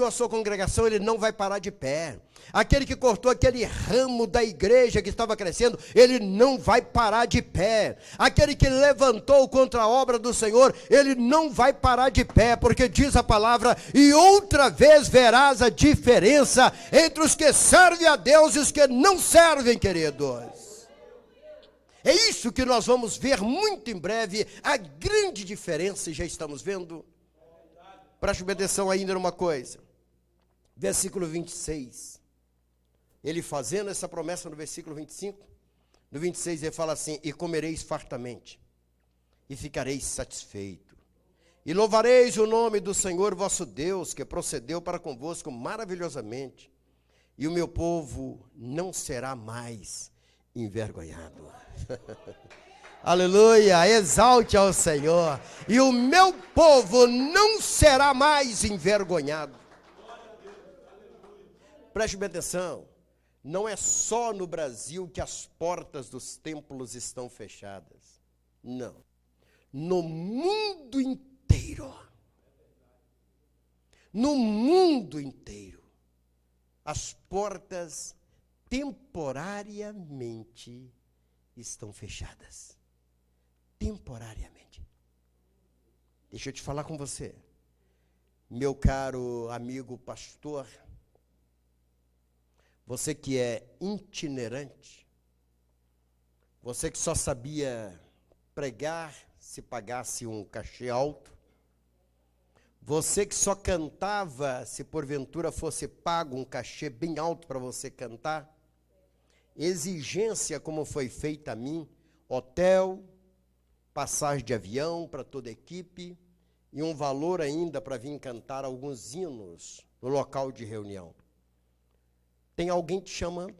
a sua congregação, ele não vai parar de pé. Aquele que cortou aquele ramo da igreja que estava crescendo, ele não vai parar de pé. Aquele que levantou contra a obra do Senhor, ele não vai parar de pé, porque diz a palavra: e outra vez verás a diferença entre os que servem a Deus e os que não servem, queridos. É isso que nós vamos ver muito em breve, a grande diferença, já estamos vendo. Preste atenção ainda numa coisa, versículo 26, ele fazendo essa promessa no versículo 25, no 26 ele fala assim: e comereis fartamente, e ficareis satisfeito, e louvareis o nome do Senhor vosso Deus, que procedeu para convosco maravilhosamente, e o meu povo não será mais envergonhado. Aleluia, exalte ao Senhor. E o meu povo não será mais envergonhado. Preste bem atenção, não é só no Brasil que as portas dos templos estão fechadas. Não, no mundo inteiro. No mundo inteiro, as portas temporariamente estão fechadas. Temporariamente. Deixa eu te falar com você, meu caro amigo pastor, você que é itinerante, você que só sabia pregar se pagasse um cachê alto, você que só cantava se porventura fosse pago um cachê bem alto para você cantar, exigência como foi feita a mim, hotel, passagem de avião para toda a equipe e um valor ainda para vir cantar alguns hinos no local de reunião. Tem alguém te chamando?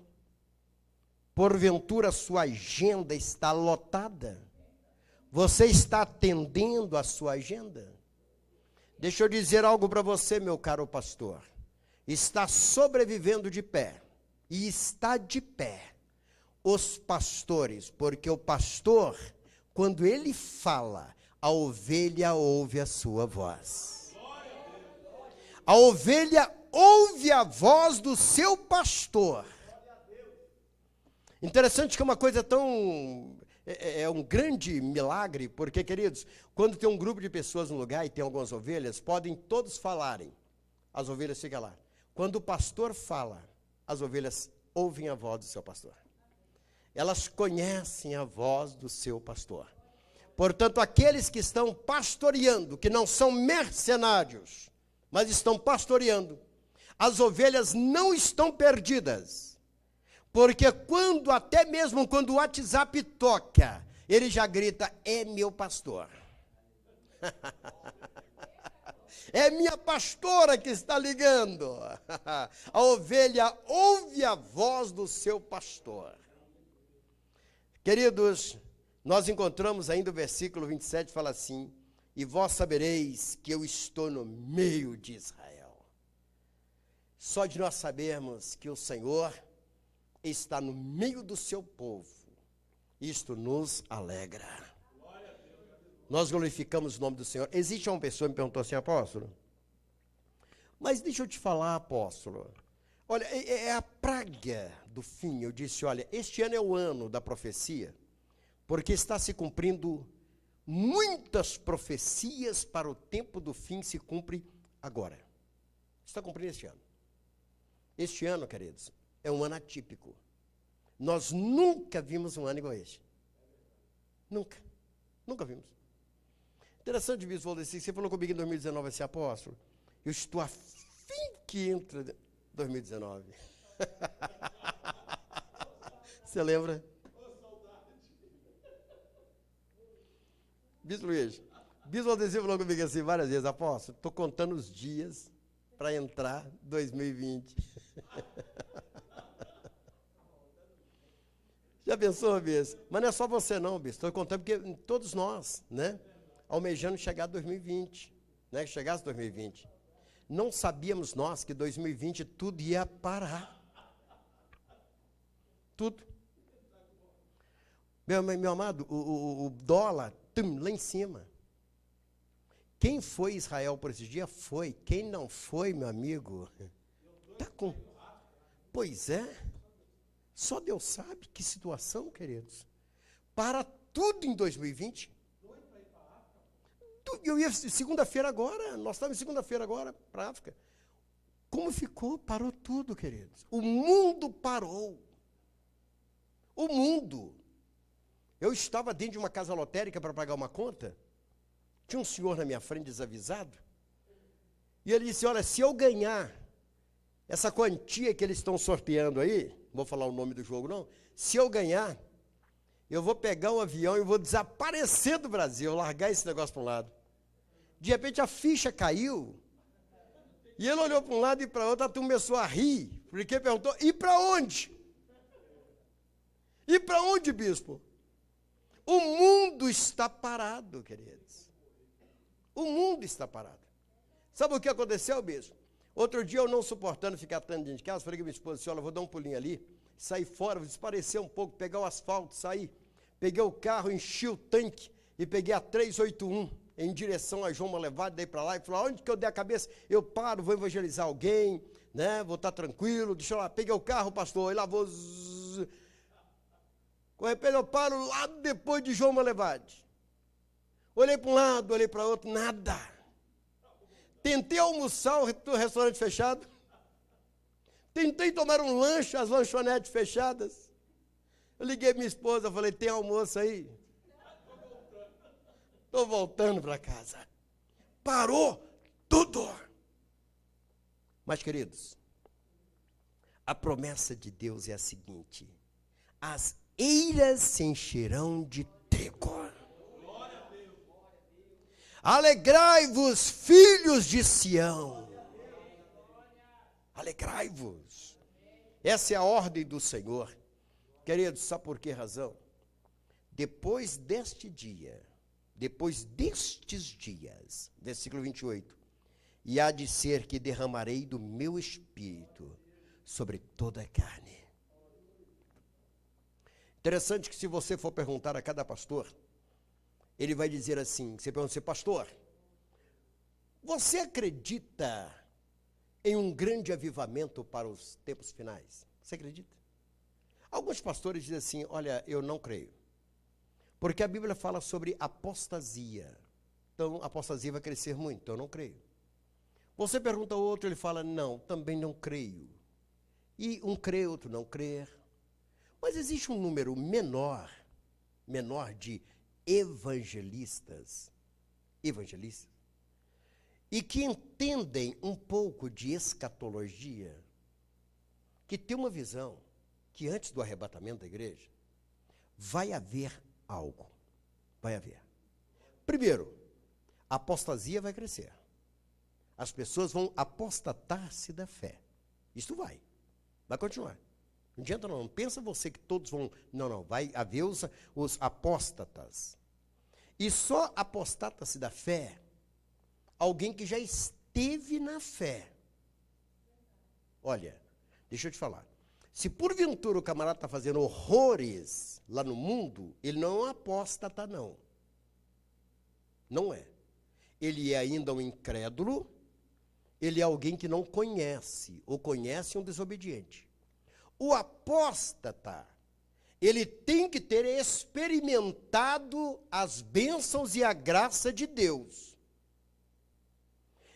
Porventura sua agenda está lotada? Você está atendendo a sua agenda? Deixa eu dizer algo para você, meu caro pastor. Está sobrevivendo de pé. E está de pé os pastores, porque o pastor, quando ele fala, a ovelha ouve a sua voz. A ovelha ouve a voz do seu pastor. Interessante que é uma coisa tão... É um grande milagre, porque, queridos, quando tem um grupo de pessoas no lugar e tem algumas ovelhas, podem todos falarem. As ovelhas ficam lá. Quando o pastor fala, as ovelhas ouvem a voz do seu pastor. Elas conhecem a voz do seu pastor. Portanto, aqueles que estão pastoreando, que não são mercenários, mas estão pastoreando, as ovelhas não estão perdidas. Porque até mesmo quando o WhatsApp toca, ele já grita: é meu pastor. É minha pastora que está ligando. A ovelha ouve a voz do seu pastor. Queridos, nós encontramos ainda o versículo 27, fala assim: e vós sabereis que eu estou no meio de Israel. Só de nós sabermos que o Senhor está no meio do seu povo, isto nos alegra. Nós glorificamos o nome do Senhor. Existe uma pessoa que me perguntou assim: apóstolo, mas deixa eu te falar, apóstolo, olha, é a praga do fim. Eu disse: olha, este ano é o ano da profecia, porque está se cumprindo muitas profecias para o tempo do fim, se cumpre agora. Está cumprindo este ano. Este ano, queridos, é um ano atípico. Nós nunca vimos um ano igual a este. Nunca. Nunca vimos. Interessante, Bispo Aldeci, você falou comigo em 2019, assim: apóstolo, eu estou a fim que entra 2019. Você lembra? Bispo Luiz. Bispo Aldecir falou comigo assim várias vezes, apóstolo, estou contando os dias para entrar 2020. Já pensou, Bispo? Mas não é só você não, Bispo. Estou contando porque todos nós, né? Almejando chegar a 2020, né? Que chegasse 2020. Não sabíamos nós que 2020 tudo ia parar. Tudo. Meu amado, o dólar, lá em cima. Quem foi Israel por esses dias? Foi. Quem não foi, meu amigo, tá com... Pois é. Só Deus sabe que situação, queridos. Para tudo em 2020. Eu ia segunda-feira agora, nós estávamos segunda-feira agora para a África. Como ficou? Parou tudo, queridos. O mundo parou. O mundo. Eu estava dentro de uma casa lotérica para pagar uma conta. Tinha um senhor na minha frente desavisado. E ele disse, olha, se eu ganhar essa quantia que eles estão sorteando aí, não vou falar o nome do jogo não, se eu ganhar, eu vou pegar um avião e vou desaparecer do Brasil, largar esse negócio para um lado. De repente a ficha caiu. E ele olhou para um lado e para o outro, a turma começou a rir. Porque perguntou, e para onde? E para onde, bispo? O mundo está parado, queridos. O mundo está parado. Sabe o que aconteceu, bispo? Outro dia, eu não suportando ficar tanto dentro de casa, falei com minha esposa assim, olha, vou dar um pulinho ali, sair fora, vou desaparecer um pouco, pegar o asfalto, sair. Peguei o carro, enchi o tanque e peguei a 381 em direção a João Malevado, daí para lá, e falei, onde que eu der a cabeça, eu paro, vou evangelizar alguém, né, vou estar tranquilo, deixa eu lá, peguei o carro, pastor, e lá vou... Com repente eu paro lá depois de João Malevade. Olhei para um lado, olhei para outro, nada. Tentei almoçar, o restaurante fechado. Tentei tomar um lanche, as lanchonetes fechadas. Eu liguei minha esposa, falei, tem almoço aí? Estou voltando para casa. Parou tudo. Mas, queridos, a promessa de Deus é a seguinte: as eiras se encherão de trigo. Alegrai-vos, filhos de Sião. Alegrai-vos. Essa é a ordem do Senhor. Queridos, sabe por que razão? Depois deste dia, depois destes dias, versículo 28, e há de ser que derramarei do meu espírito sobre toda a carne. Interessante que se você for perguntar a cada pastor, ele vai dizer assim, você pergunta assim, pastor, você acredita em um grande avivamento para os tempos finais? Você acredita? Alguns pastores dizem assim, olha, eu não creio. Porque a Bíblia fala sobre apostasia. Então, a apostasia vai crescer muito, então eu não creio. Você pergunta ao outro, ele fala, não, também não creio. E um crê, outro não crer. Mas existe um número menor de evangelistas, e que entendem um pouco de escatologia, que tem uma visão que antes do arrebatamento da igreja, vai haver algo. Vai haver. Primeiro, a apostasia vai crescer. As pessoas vão apostatar-se da fé. Isto vai continuar. Não adianta não pensa você que todos vão... Não, vai haver os apóstatas. E só apostata-se da fé alguém que já esteve na fé. Olha, deixa eu te falar. Se porventura o camarada está fazendo horrores lá no mundo, ele não é um apóstata, não. Não é. Ele é ainda um incrédulo, ele é alguém que não conhece, ou conhece um desobediente. O apóstata, ele tem que ter experimentado as bênçãos e a graça de Deus.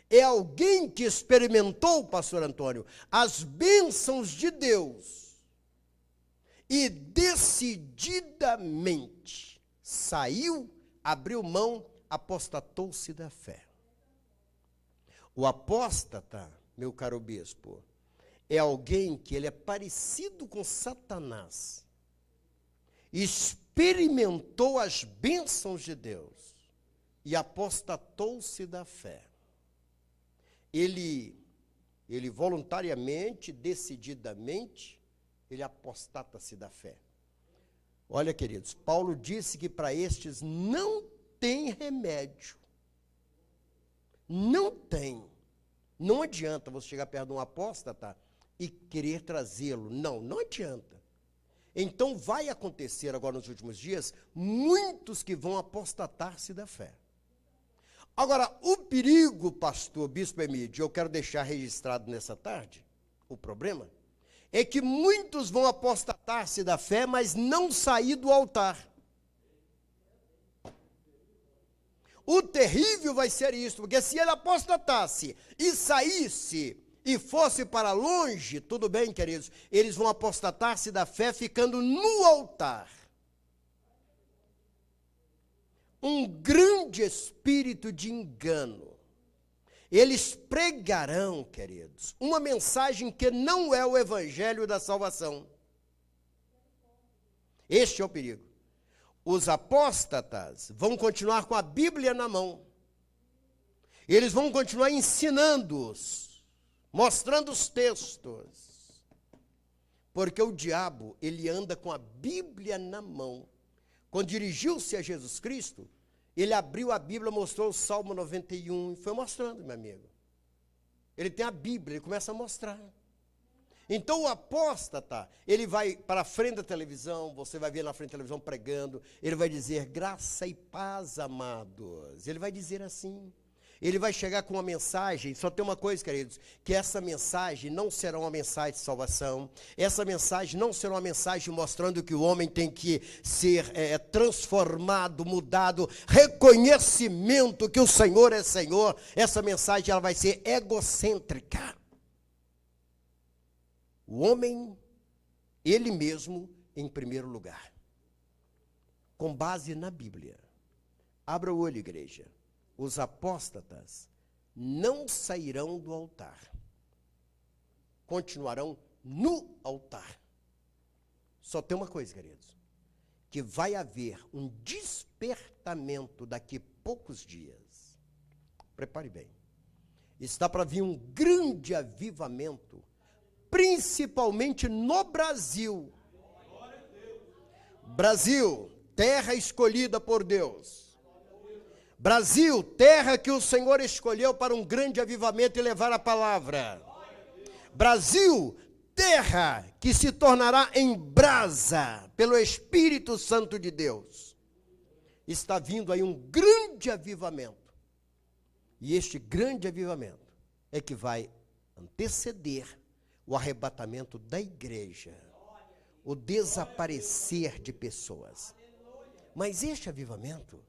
É alguém que experimentou, pastor Antônio, as bênçãos de Deus e decididamente saiu, abriu mão, apostatou-se da fé. O apóstata, meu caro bispo, é alguém que ele é parecido com Satanás. Experimentou as bênçãos de Deus. e apostatou-se da fé. Ele voluntariamente, decididamente, ele apostata-se da fé. Olha, queridos, Paulo disse que para estes não tem remédio. Não tem. Não adianta você chegar perto de um apóstata e querer trazê-lo. Não adianta. Então vai acontecer agora nos últimos dias, muitos que vão apostatar-se da fé. Agora, o perigo, pastor, bispo Emílio, eu quero deixar registrado nessa tarde, o problema, é que muitos vão apostatar-se da fé, mas não sair do altar. O terrível vai ser isso, porque se ele apostatasse e saísse e fosse para longe, tudo bem, queridos, eles vão apostatar-se da fé ficando no altar. Um grande espírito de engano. Eles pregarão, queridos, uma mensagem que não é o evangelho da salvação. Este é o perigo. Os apóstatas vão continuar com a Bíblia na mão. Eles vão continuar ensinando-os, mostrando os textos. Porque o diabo, ele anda com a Bíblia na mão. Quando dirigiu-se a Jesus Cristo, ele abriu a Bíblia, mostrou o Salmo 91 e foi mostrando, meu amigo. Ele tem a Bíblia, ele começa a mostrar. Então o apóstata, ele vai para a frente da televisão, você vai ver na frente da televisão pregando, ele vai dizer graça e paz, amados. Ele vai dizer assim. Ele vai chegar com uma mensagem, só tem uma coisa, queridos, que essa mensagem não será uma mensagem de salvação, essa mensagem não será uma mensagem mostrando que o homem tem que ser transformado, mudado, reconhecimento que o Senhor é Senhor. Essa mensagem ela vai ser egocêntrica. O homem, ele mesmo, em primeiro lugar, com base na Bíblia. Abra o olho, igreja. Os apóstatas não sairão do altar, continuarão no altar. Só tem uma coisa, queridos, que vai haver um despertamento daqui a poucos dias. Prepare bem. Está para vir um grande avivamento, principalmente no Brasil. Brasil, terra escolhida por Deus. Brasil, terra que o Senhor escolheu para um grande avivamento e levar a palavra. Brasil, terra que se tornará em brasa pelo Espírito Santo de Deus. Está vindo aí um grande avivamento. E este grande avivamento é que vai anteceder o arrebatamento da igreja, o desaparecer de pessoas. Mas este avivamento,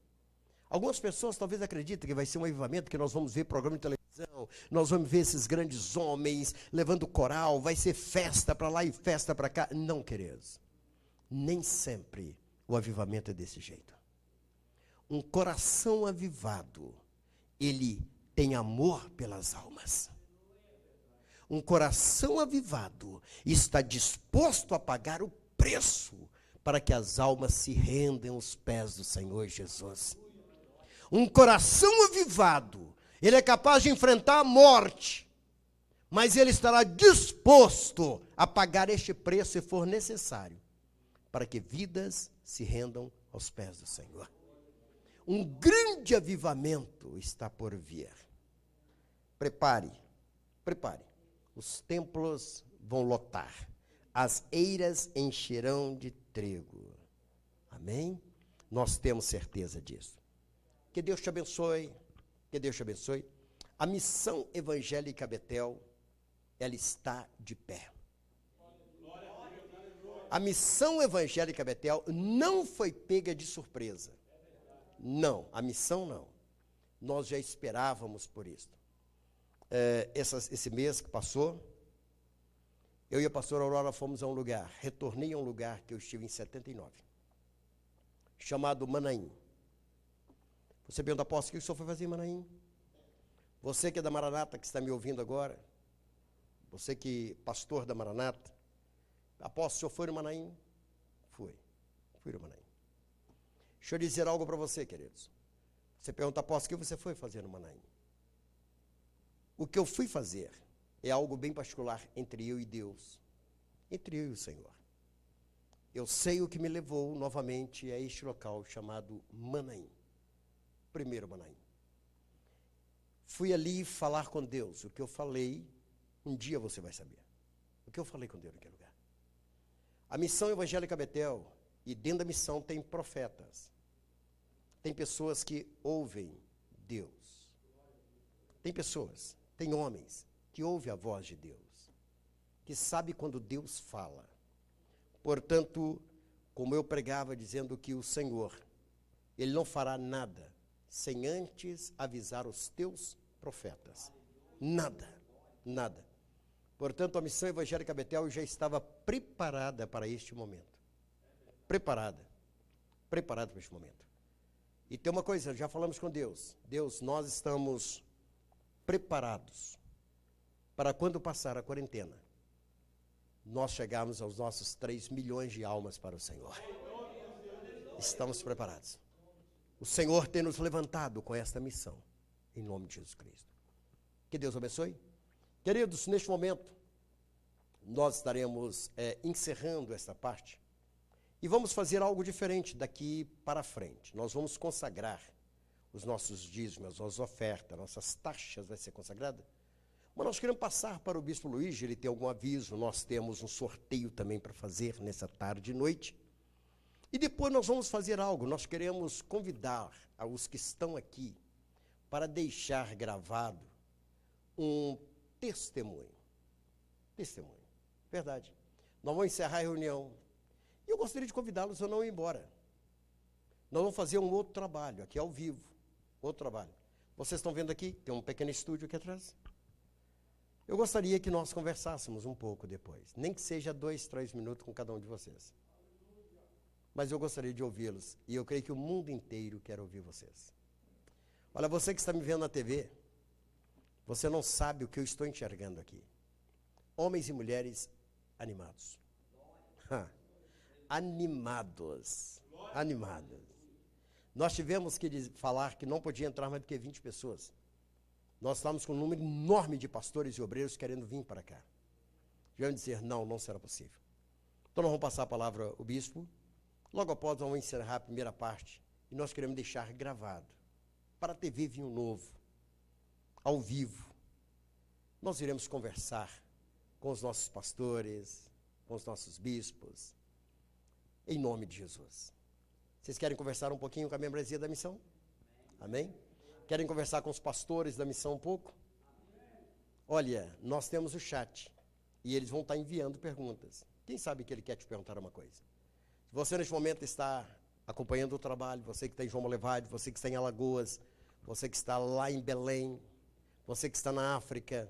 algumas pessoas talvez acreditem que vai ser um avivamento, que nós vamos ver programa de televisão, nós vamos ver esses grandes homens levando coral, vai ser festa para lá e festa para cá. Não, queridos, nem sempre o avivamento é desse jeito. Um coração avivado, ele tem amor pelas almas. Um coração avivado está disposto a pagar o preço para que as almas se rendam aos pés do Senhor Jesus. Um coração avivado, ele é capaz de enfrentar a morte, mas ele estará disposto a pagar este preço se for necessário, para que vidas se rendam aos pés do Senhor. Um grande avivamento está por vir. Prepare. Os templos vão lotar, as eiras encherão de trigo. Amém? Nós temos certeza disso. Que Deus te abençoe, que Deus te abençoe. A missão evangélica Betel, ela está de pé. A missão evangélica Betel não foi pega de surpresa. Não, a missão não. Nós já esperávamos por isso. Esse mês que passou, eu e a pastora Aurora fomos a um lugar, retornei a um lugar que eu estive em 79, chamado Manaim. Você pergunta, apóstolo, o que o senhor foi fazer em Manaim? Você que é da Maranata, que está me ouvindo agora, você que é pastor da Maranata, apóstolo, o senhor foi no Manaim? Fui no Manaim. Deixa eu dizer algo para você, queridos. Você pergunta, apóstolo, o que você foi fazer no Manaim? O que eu fui fazer é algo bem particular entre eu e Deus, entre eu e o Senhor. Eu sei o que me levou novamente a este local chamado Manaim, primeiro Manaim. Fui ali falar com Deus. O que eu falei, um dia você vai saber. O que eu falei com Deus naquele lugar. A missão evangélica Betel, e dentro da missão tem profetas. Tem pessoas que ouvem Deus. Tem pessoas, tem homens que ouvem a voz de Deus. Que sabe quando Deus fala. Portanto, como eu pregava dizendo que o Senhor, Ele não fará nada sem antes avisar os teus profetas. Nada, nada. Portanto, a missão evangélica Betel já estava preparada para este momento. Preparada para este momento. E tem uma coisa, já falamos com Deus. Deus, nós estamos preparados para quando passar a quarentena, nós chegarmos aos nossos 3 milhões de almas para o Senhor. Estamos preparados. O Senhor tem nos levantado com esta missão, em nome de Jesus Cristo. Que Deus abençoe. Queridos, neste momento, nós estaremos encerrando esta parte e vamos fazer algo diferente daqui para frente. Nós vamos consagrar os nossos dízimos, as nossas ofertas, nossas taxas vai ser consagrada. Mas nós queremos passar para o Bispo Luiz, ele tem algum aviso, nós temos um sorteio também para fazer nessa tarde e noite. E depois nós vamos fazer algo, nós queremos convidar os que estão aqui para deixar gravado um testemunho. Testemunho, verdade. Nós vamos encerrar a reunião. E eu gostaria de convidá-los a não ir embora. Nós vamos fazer um outro trabalho, aqui ao vivo, outro trabalho. Vocês estão vendo aqui, tem um pequeno estúdio aqui atrás. Eu gostaria que nós conversássemos um pouco depois, nem que seja 2, 3 minutos com cada um de vocês. Mas eu gostaria de ouvi-los, e eu creio que o mundo inteiro quer ouvir vocês. Olha, você que está me vendo na TV, você não sabe o que eu estou enxergando aqui. Homens e mulheres animados. Animados. Animados. Nós tivemos que falar que não podia entrar mais do que 20 pessoas. Nós estávamos com um número enorme de pastores e obreiros querendo vir para cá. Vieram dizer, não será possível. Então nós vamos passar a palavra ao bispo. Logo após nós vamos encerrar a primeira parte. E nós queremos deixar gravado. Para a TV Vinho Novo. Ao vivo. Nós iremos conversar com os nossos pastores, com os nossos bispos. Em nome de Jesus. Vocês querem conversar um pouquinho com a membresia da missão? Amém? Querem conversar com os pastores da missão um pouco? Olha, nós temos o chat. E eles vão estar enviando perguntas. Quem sabe que ele quer te perguntar uma coisa? Se você neste momento está acompanhando o trabalho, você que está em João Molevade, você que está em Alagoas, você que está lá em Belém, você que está na África,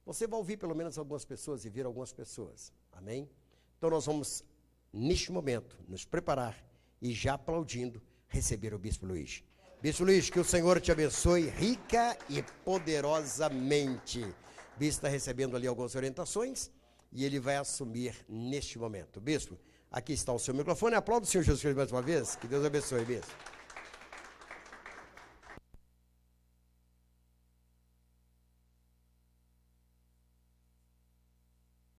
você vai ouvir pelo menos algumas pessoas e ver algumas pessoas. Amém? Então nós vamos, neste momento, nos preparar e já aplaudindo, receber o Bispo Luiz. Bispo Luiz, que o Senhor te abençoe rica e poderosamente. O bispo está recebendo ali algumas orientações e ele vai assumir neste momento. Bispo, aqui está o seu microfone. Aplauda o Senhor Jesus Cristo mais uma vez. Que Deus abençoe, bispo.